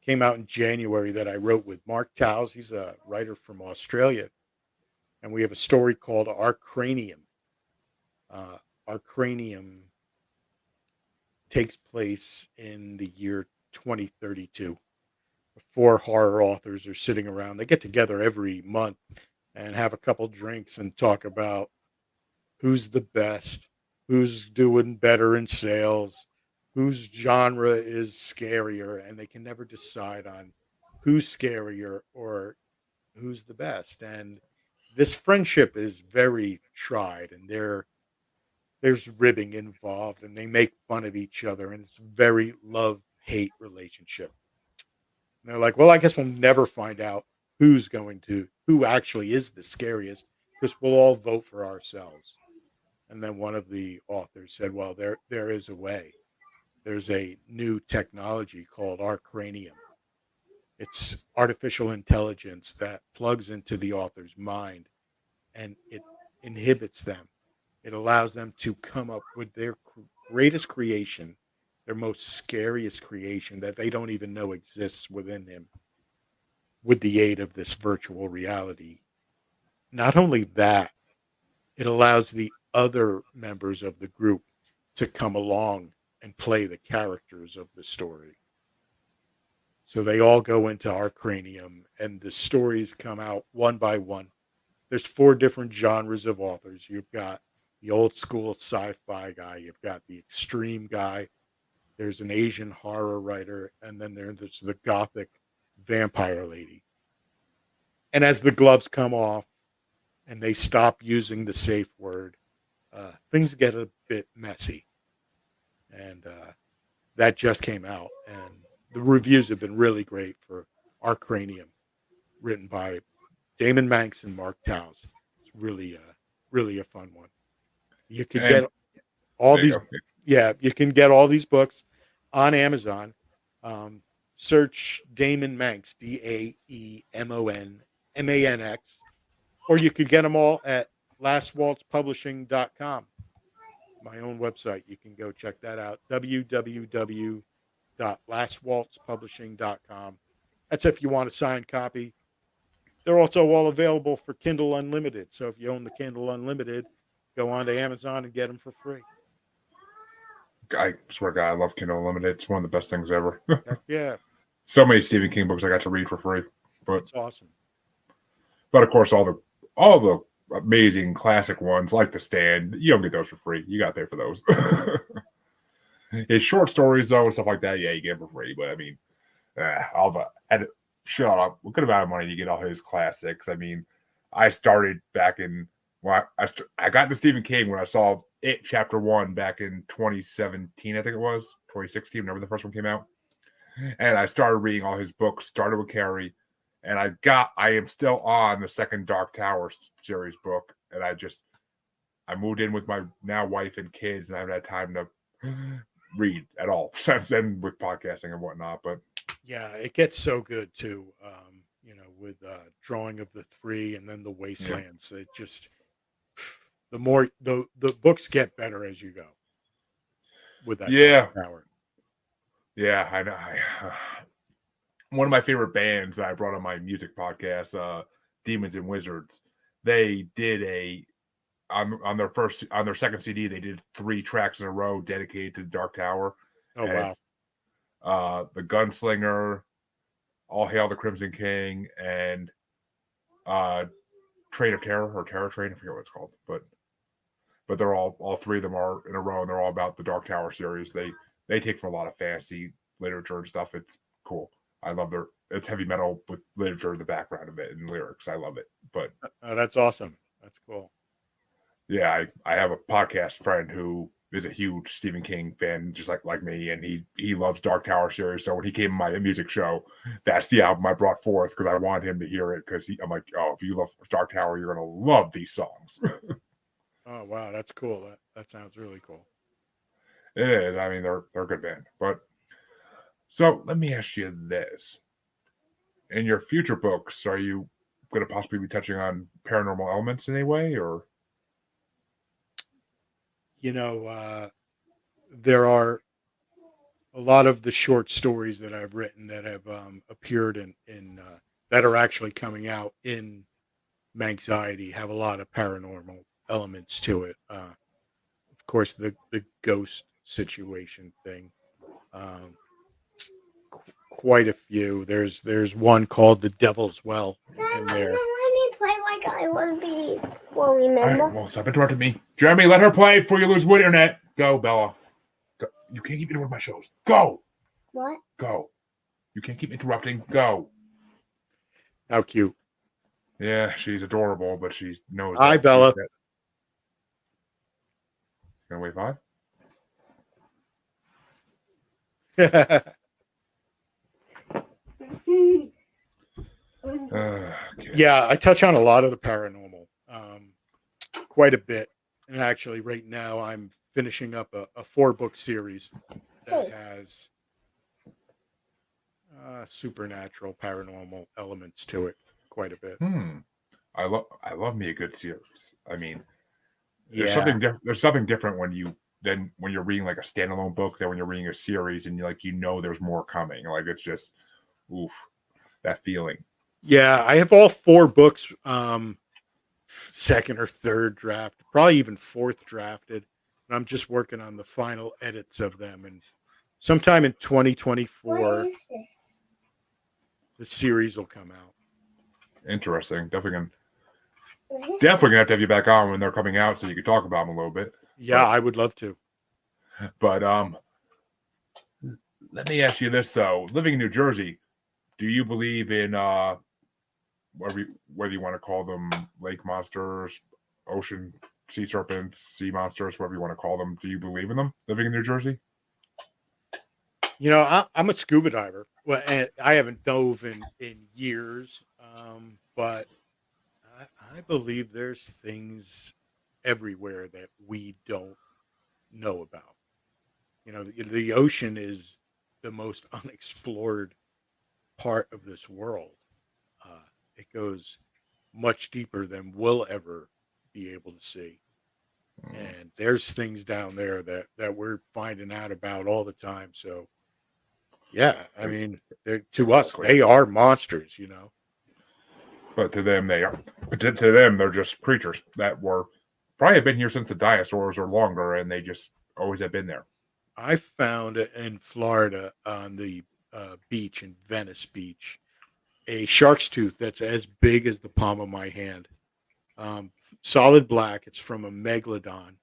Speaker 2: in January that I wrote with Mark Towles. He's a writer from Australia, and we have a story called Our Cranium. Our Cranium takes place in the year 2032. Four horror authors are sitting around. They get together every month and have a couple drinks and talk about who's the best, who's doing better in sales, whose genre is scarier, and they can never decide on who's scarier or who's the best. And this friendship is very tried, and there's ribbing involved, and they make fun of each other, and it's a very love hate relationship. And they're like, well, I guess we'll never find out who actually is the scariest because we'll all vote for ourselves. And then one of the authors said, well, there is a way. There's a new technology called our cranium. It's artificial intelligence that plugs into the author's mind and it inhibits them. It allows them to come up with their greatest creation, their most scariest creation that they don't even know exists within them with the aid of this virtual reality. Not only that, it allows the other members of the group to come along and play the characters of the story. So they all go into our cranium and the stories come out one by one. There's four different genres of authors. You've got the old school sci-fi guy, you've got the extreme guy, there's an Asian horror writer, and then there's the gothic vampire lady. And as the gloves come off and they stop using the safe word, things get a bit messy. And that just came out, and the reviews have been really great for Our Cranium, written by Daemon Manx and Mark Towse. It's really a fun one. You could
Speaker 1: And
Speaker 2: get all
Speaker 1: there you
Speaker 2: these,
Speaker 1: go.
Speaker 2: yeah, you can get all these books on Amazon. Search Daemon Manx, DaemonManx, or you could get them all at lastwaltzpublishing.com, my own website. You can go check that out, www.lastwaltzpublishing.com. That's if you want a signed copy. They're also all available for Kindle Unlimited. So if you own the Kindle Unlimited, go on to Amazon and get them for free.
Speaker 1: I swear to God, I love Kindle Unlimited. It's one of the best things ever.
Speaker 2: Heck yeah,
Speaker 1: So many Stephen King books I got to read for free. But
Speaker 2: it's awesome.
Speaker 1: of course, all the amazing classic ones like The Stand, you don't get those for free. You got to pay for those. His short stories though and stuff like that, yeah, you get them for free. But I mean, all the shut up. A good amount of money to get all his classics. I mean, I started back in I got into Stephen King when I saw It Chapter 1 back in 2017, I think it was 2016, whenever the first one came out. And I started reading all his books. Started with Carrie, and I am still on the second Dark Tower series book, and I moved in with my now wife and kids, and I haven't had time to read at all since then with podcasting and whatnot. But
Speaker 2: Yeah, it gets so good too. With Drawing of the Three and then the
Speaker 1: yeah,
Speaker 2: Wastelands. It just the more the books get better as you go with that Dark
Speaker 1: yeah,
Speaker 2: Tower.
Speaker 1: yeah, I know. One of my favorite bands that I brought on my music podcast, Demons and Wizards, they did on their second CD, they did 3 tracks in a row dedicated to the Dark Tower,
Speaker 2: Oh
Speaker 1: and
Speaker 2: wow.
Speaker 1: it's the Gunslinger, All Hail the Crimson King, and Train of Terror or Terror Train, I forget what it's called, but they're all 3 of them are in a row, and they're all about the Dark Tower series. They take from a lot of fantasy literature and stuff. It's cool. I love it's heavy metal with literature in the background of it and lyrics. I love it. But
Speaker 2: Oh, that's awesome. That's cool.
Speaker 1: yeah, I have a podcast friend who is a huge Stephen King fan, just like me, and he loves Dark Tower series. So when he came to my music show, that's the album I brought forth because I wanted him to hear it. Because I'm like, oh, if you love Dark Tower, you're gonna love these songs.
Speaker 2: Oh wow, that's cool. That sounds really cool.
Speaker 1: It is. I mean, they're a good band. But so let me ask you this: in your future books, are you going to possibly be touching on paranormal elements in any way, or?
Speaker 2: There are a lot of the short stories that I've written that have appeared in that are actually coming out in Manxiety have a lot of paranormal elements to it. Of course, the ghost situation thing. Um, Quite a few. There's one called the Devil's Well in there.
Speaker 3: Let me play like I will be. Well,
Speaker 1: All
Speaker 3: remember?
Speaker 1: right, well, stop interrupting me. Jeremy, let her play before you lose internet. Go, Bella. Go. You can't keep interrupting my shows. Go.
Speaker 3: What?
Speaker 1: Go. You can't keep interrupting. Go.
Speaker 2: How cute.
Speaker 1: Yeah, she's adorable, but she knows
Speaker 2: Hi,
Speaker 1: that.
Speaker 2: Bella.
Speaker 1: Gonna wait 5? Okay.
Speaker 2: Yeah, I touch on a lot of the paranormal, quite a bit. And actually, right now, I'm finishing up a 4-book series that has supernatural, paranormal elements to it, quite a bit.
Speaker 1: I love me a good series. I mean,
Speaker 2: Yeah,
Speaker 1: there's something different when you're reading like a standalone book than when you're reading a series and there's more coming. Like it's just oof, that feeling.
Speaker 2: yeah. I have all 4 books, second or third draft, probably even fourth drafted. And I'm just working on the final edits of them. And sometime in 2024,
Speaker 3: What is this?
Speaker 2: the series will come out.
Speaker 1: Interesting. Definitely gonna have to have you back on when they're coming out so you can talk about them a little bit.
Speaker 2: Yeah, I would love to.
Speaker 1: But let me ask you this though: living in New Jersey, do you believe in whether you want to call them lake monsters, ocean sea serpents, sea monsters, whatever you want to call them? Do you believe in them living in New Jersey?
Speaker 2: You know, I'm a scuba diver. Well, and I haven't dove in years, but I believe there's things everywhere that we don't know about. You know, the ocean is the most unexplored part of this world. It goes much deeper than we'll ever be able to see. And there's things down there that we're finding out about all the time. So, yeah, I mean, to us, they are monsters, you know.
Speaker 1: But to them, they are. To them, they're just creatures that were probably have been here since the dinosaurs or longer, and they just always have been there.
Speaker 2: I found in Florida on the beach in Venice Beach a shark's tooth that's as big as the palm of my hand. Um, Solid black. It's from a megalodon.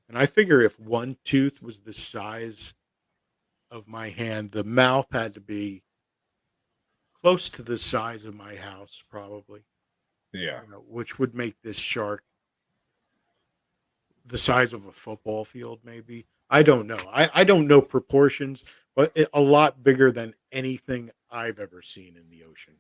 Speaker 2: And I figure if one tooth was the size of my hand, the mouth had to be close to the size of my house, probably.
Speaker 1: Yeah.
Speaker 2: You know, which would make this shark the size of a football field, maybe. I don't know. I don't know proportions, but a lot bigger than anything I've ever seen in the ocean.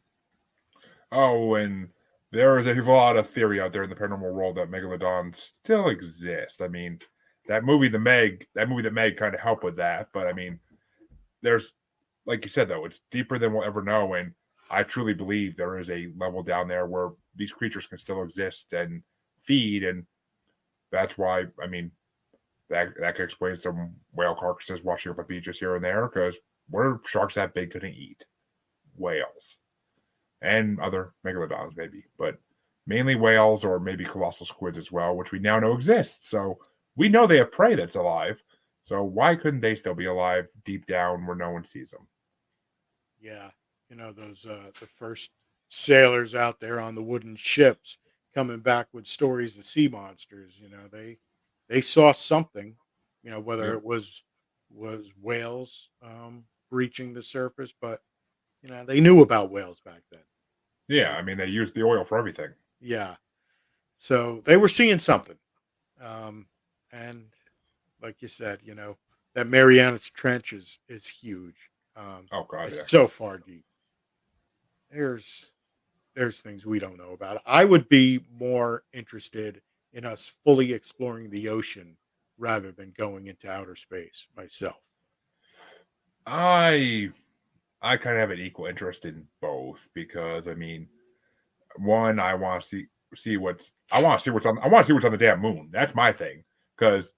Speaker 1: Oh, and there is a lot of theory out there in the paranormal world that megalodons still exist. I mean, that movie The Meg kind of helped with that. But I mean, there's, like you said, though, it's deeper than we'll ever know. And I truly believe there is a level down there where these creatures can still exist and feed. And that's why, I mean, that could explain some whale carcasses washing up on beaches here and there, because where sharks that big couldn't eat whales and other megalodons, maybe, but mainly whales or maybe colossal squids as well, which we now know exist. So we know they have prey that's alive. So why couldn't they still be alive deep down where no one sees them?
Speaker 2: Yeah, you know those the first sailors out there on the wooden ships coming back with stories of sea monsters. You know they saw something. You know whether
Speaker 1: Yeah.
Speaker 2: it was whales breaching the surface, but you know they knew about whales back then.
Speaker 1: Yeah, I mean, they use the oil for everything.
Speaker 2: Yeah, so they were seeing something, and like you said, you know that Marianas Trench is huge.
Speaker 1: Oh, God, yeah.
Speaker 2: It's so far deep. There's there's things we don't know about. I would be more interested in us fully exploring the ocean rather than going into outer space myself.
Speaker 1: I kind of have an equal interest in both because, I mean, one, I want to see what's on the damn moon. That's my thing, because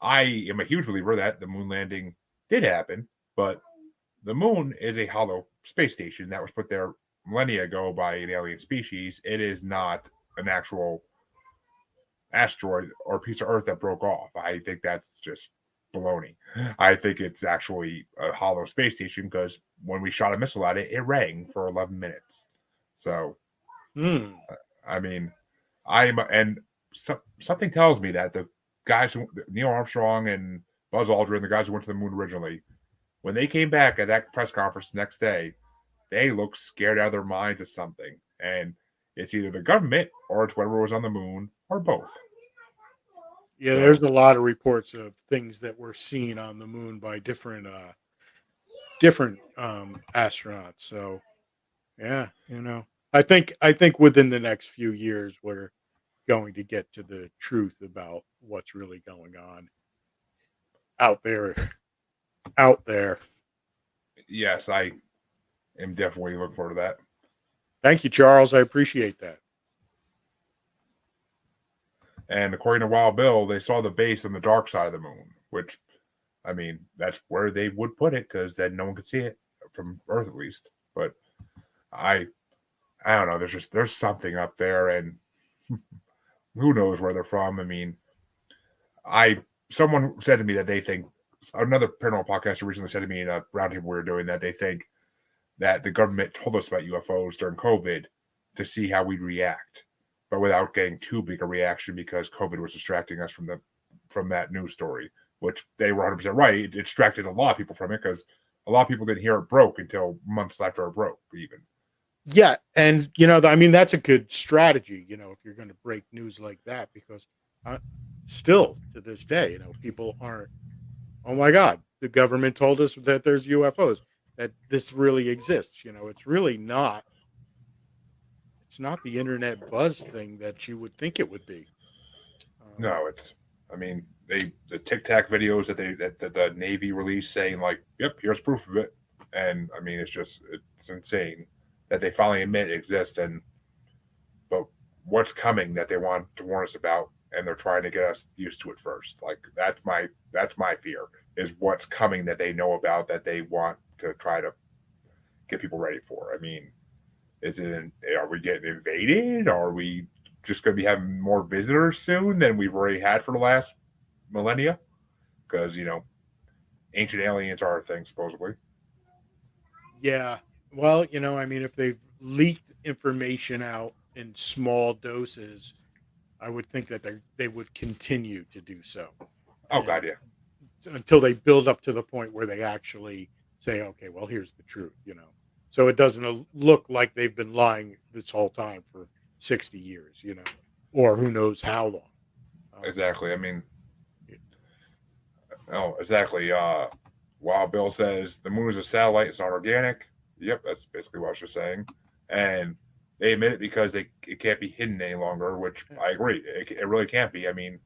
Speaker 1: I am a huge believer that the moon landing did happen, but the moon is a hollow space station that was put there millennia ago by an alien species. It is not an actual asteroid or piece of Earth that broke off. I think that's just baloney. I think it's actually a hollow space station because when we shot a missile at it, it rang for 11 minutes. So, I mean, something tells me that the guys, Neil Armstrong and Buzz Aldrin, the guys who went to the moon originally, when they came back at that press conference the next day, they looked scared out of their minds of something. And it's either the government or it's whatever was on the moon or both.
Speaker 2: Yeah, there's a lot of reports of things that were seen on the moon by different astronauts. So yeah, I think within the next few years we're going to get to the truth about what's really going on out there.
Speaker 1: Yes, I am definitely looking forward to that.
Speaker 2: Thank you, Charles. I appreciate that.
Speaker 1: And according to Wild Bill, they saw the base on the dark side of the moon, which, I mean, that's where they would put it because then no one could see it from Earth, at least. But I don't know. There's something up there, and who knows where they're from. I mean, someone said to me that they think, another paranormal podcaster recently said to me in a roundtable we were doing, that they think that the government told us about UFOs during COVID to see how we'd react, but without getting too big a reaction because COVID was distracting us from that news story, which they were 100% right. It distracted a lot of people from it because a lot of people didn't hear it broke until months after it broke, even.
Speaker 2: Yeah, and I mean, that's a good strategy, if you're going to break news like that, because still to this day, people aren't, oh my God, the government told us that there's UFOs, that this really exists. It's really not. It's not the internet buzz thing that you would think it would be.
Speaker 1: No, I mean, the Tic Tac videos that the Navy released saying like, yep, here's proof of it. And I mean, it's insane that they finally admit it exists. But what's coming that they want to warn us about, and they're trying to get us used to it first. Like that's my fear, is what's coming that they know about that they want to try to get people ready for. I mean, are we getting invaded? Are we just going to be having more visitors soon than we've already had for the last millennia? Because, ancient aliens are a thing, supposedly.
Speaker 2: Yeah. Well, I mean, if they've leaked information out in small doses, I would think that they would continue to do so.
Speaker 1: Oh, God, yeah.
Speaker 2: Until they build up to the point where they actually say, okay, well, here's the truth, So it doesn't look like they've been lying this whole time for 60 years, or who knows how long.
Speaker 1: Exactly. I mean, exactly. Wild Bill says the moon is a satellite. It's not organic. Yep, that's basically what I was just saying. And they admit it because it can't be hidden any longer, which I agree. It really can't be. I mean,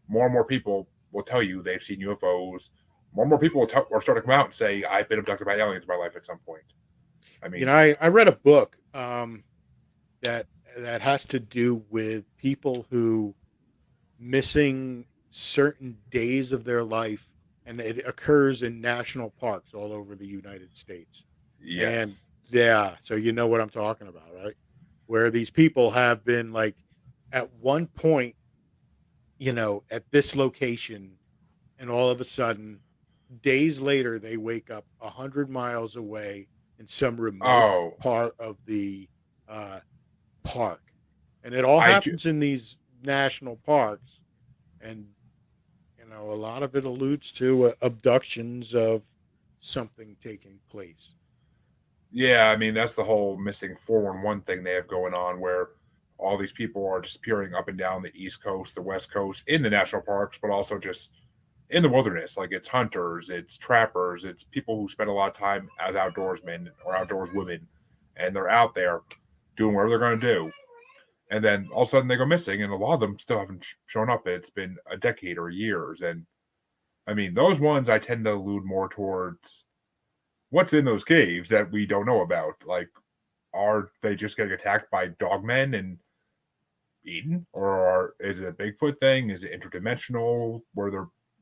Speaker 1: more and more people will tell you they've seen UFOs. More and more people are starting to come out and say, I've been abducted by aliens in my life at some point. I mean,
Speaker 2: I read a book that has to do with people who missing certain days of their life, and it occurs in national parks all over the United States.
Speaker 1: yes.
Speaker 2: And yeah, so you know what I'm talking about, right? Where these people have been like at one point, at this location, and all of a sudden, days later, they wake up 100 miles away in some remote part of the park, and it all happens in these national parks, and a lot of it alludes to abductions of something taking place.
Speaker 1: Yeah, I mean, that's the whole missing 411 thing they have going on, where all these people are disappearing up and down the East Coast, the West Coast, in the national parks, but also just in the wilderness. Like, it's hunters, it's trappers, it's people who spend a lot of time as outdoorsmen or outdoors women, and they're out there doing whatever they're going to do. And then all of a sudden they go missing, and a lot of them still haven't shown up. It's been a decade or years. And I mean, those ones I tend to allude more towards what's in those caves that we don't know about. Like, are they just getting attacked by dogmen and eaten? Or is it a Bigfoot thing? Is it interdimensional where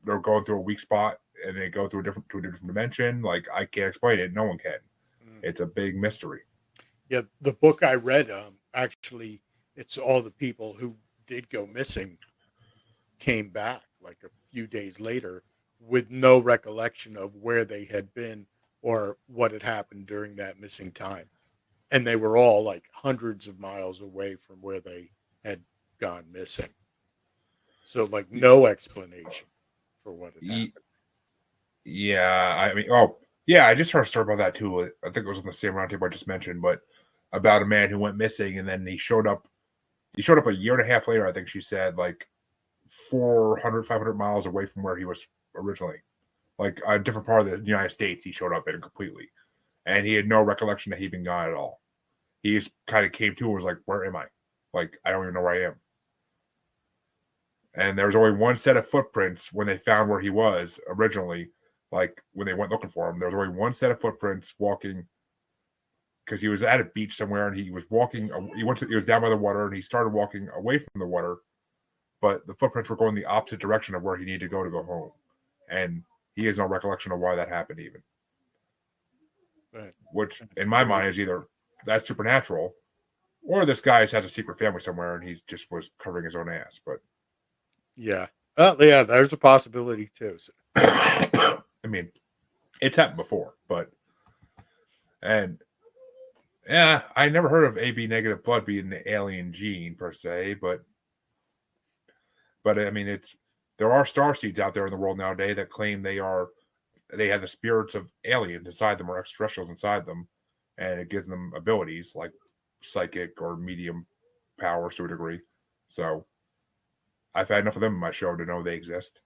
Speaker 1: they're going through a weak spot and they go to a different dimension? Like, I can't explain it. No one can. It's a big mystery.
Speaker 2: Yeah, the book I read, actually, it's all the people who did go missing came back like a few days later with no recollection of where they had been or what had happened during that missing time. And they were all like hundreds of miles away from where they had gone missing. So, like, no explanation for what had
Speaker 1: Ye-
Speaker 2: happened.
Speaker 1: Yeah, I mean, oh, yeah, I just heard a story about that too. I think it was on the same roundtable I just mentioned, but about a man who went missing and then he showed up. He showed up a year and a half later, I think she said, like 400, 500 miles away from where he was originally. Like a different part of the United States, he showed up in completely. And he had no recollection that he'd been gone at all. He just kind of came to and was like, where am I? Like, I don't even know where I am. And there was only one set of footprints when they found where he was originally. Like when they went looking for him, there was only one set of footprints walking because he was at a beach somewhere and he was walking. He was down by the water and he started walking away from the water, but the footprints were going the opposite direction of where he needed to go home, and he has no recollection of why that happened even.
Speaker 2: Right.
Speaker 1: Which in my mind is either that's supernatural, or this guy just has a secret family somewhere and he just was covering his own ass. But
Speaker 2: Yeah. Yeah, there's a possibility too. So.
Speaker 1: I mean, it's happened before, and yeah, I never heard of AB negative blood being the alien gene per se, but I mean, there are star seeds out there in the world nowadays that claim they have the spirits of aliens inside them or extraterrestrials inside them, and it gives them abilities like psychic or medium powers to a degree. So I've had enough of them in my show to know they exist,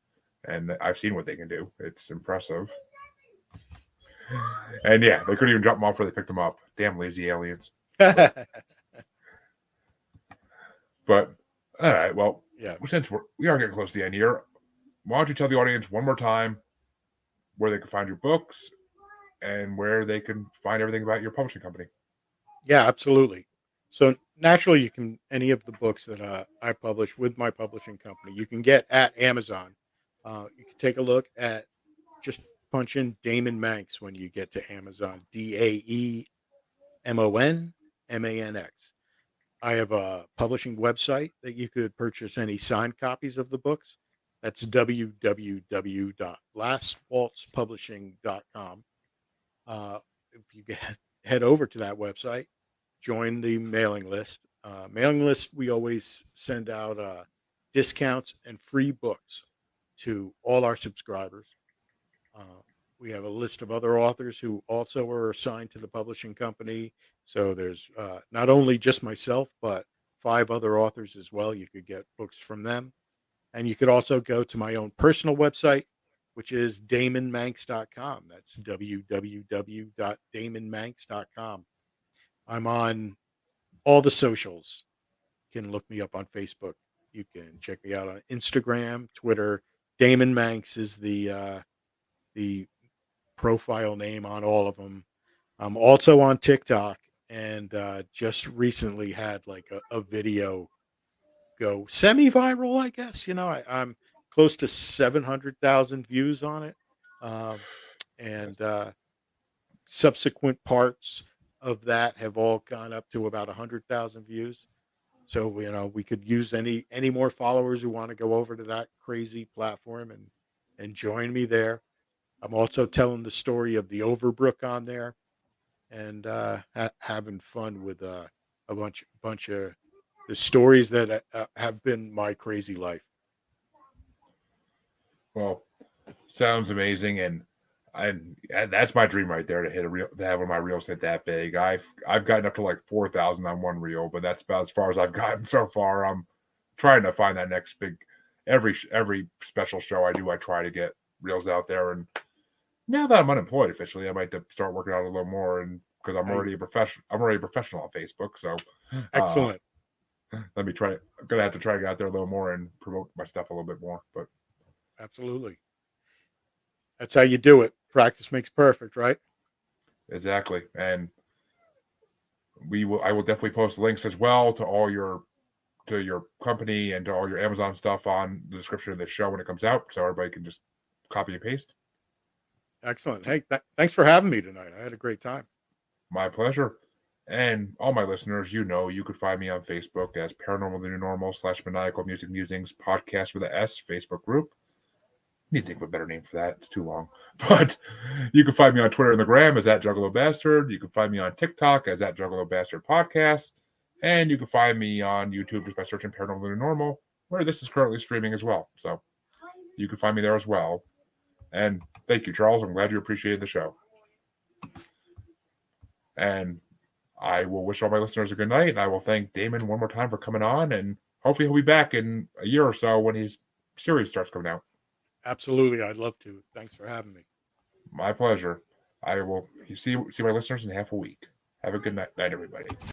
Speaker 1: and I've seen what they can do. It's impressive. And yeah, they couldn't even drop them off before they picked them up. Damn lazy aliens. But all right, well,
Speaker 2: yeah.
Speaker 1: Since we are getting close to the end here, why don't you tell the audience one more time where they can find your books and where they can find everything about your publishing company?
Speaker 2: Yeah, absolutely. So naturally, you can any of the books that I publish with my publishing company, you can get at Amazon. You can take a look at just punch in Daemon Manx when you get to Amazon. DAEMONMANX. I have a publishing website that you could purchase any signed copies of the books. That's www.lastwaltzpublishing.com. If you head over to that website, join the mailing list. Mailing list, we always send out discounts and free books to all our subscribers. We have a list of other authors who also are assigned to the publishing company. So there's not only just myself, but 5 other authors as well. You could get books from them. And you could also go to my own personal website, which is daemonmanx.com. That's www.daemonmanx.com. I'm on all the socials. You can look me up on Facebook. You can check me out on Instagram, Twitter. Daemon Manx is the profile name on all of them. I'm also on TikTok and just recently had like a video go semi-viral, I guess. I'm close to 700,000 views on it. And subsequent parts of that have all gone up to about 100,000 views. So, we could use any more followers who want to go over to that crazy platform and join me there. I'm also telling the story of the Overbrook on there and having fun with a bunch of the stories that have been my crazy life.
Speaker 1: Well, sounds amazing, and that's my dream right there to to have one of my reels hit that big. I've gotten up to like 4,000 on one reel, but that's about as far as I've gotten so far. I'm trying to find that next big. Every special show I do, I try to get reels out there, and now that I'm unemployed officially, I might start working out a little more, and because I'm already a professional. I'm already a professional on Facebook, so
Speaker 2: Excellent.
Speaker 1: let me try. I'm gonna have to try to get out there a little more and promote my stuff a little bit more. But
Speaker 2: Absolutely. That's how you do it. Practice makes perfect, right?
Speaker 1: exactly, and I will definitely post links as well to your company and to all your Amazon stuff on the description of the show when it comes out, so everybody can just copy and paste.
Speaker 2: Excellent. Hey, thanks for having me tonight. I had a great time.
Speaker 1: My pleasure. And all my listeners, you could find me on Facebook as Paranormal the New Normal / Maniacal Music Musings Podcast with a S Facebook group. need to think of a better name for that. It's too long. But you can find me on Twitter and the Gram as at Juggalo Bastard. You can find me on TikTok as at Juggalo Bastard Podcast. And you can find me on YouTube just by searching Paranormal the New Normal, where this is currently streaming as well. So you can find me there as well. And thank you, Charles. I'm glad you appreciated the show. And I will wish all my listeners a good night. And I will thank Damon one more time for coming on. And hopefully he'll be back in a year or so when his series starts coming out.
Speaker 2: Absolutely. I'd love to. Thanks for having me.
Speaker 1: My pleasure. I will see my listeners in half a week. Have a good night, everybody.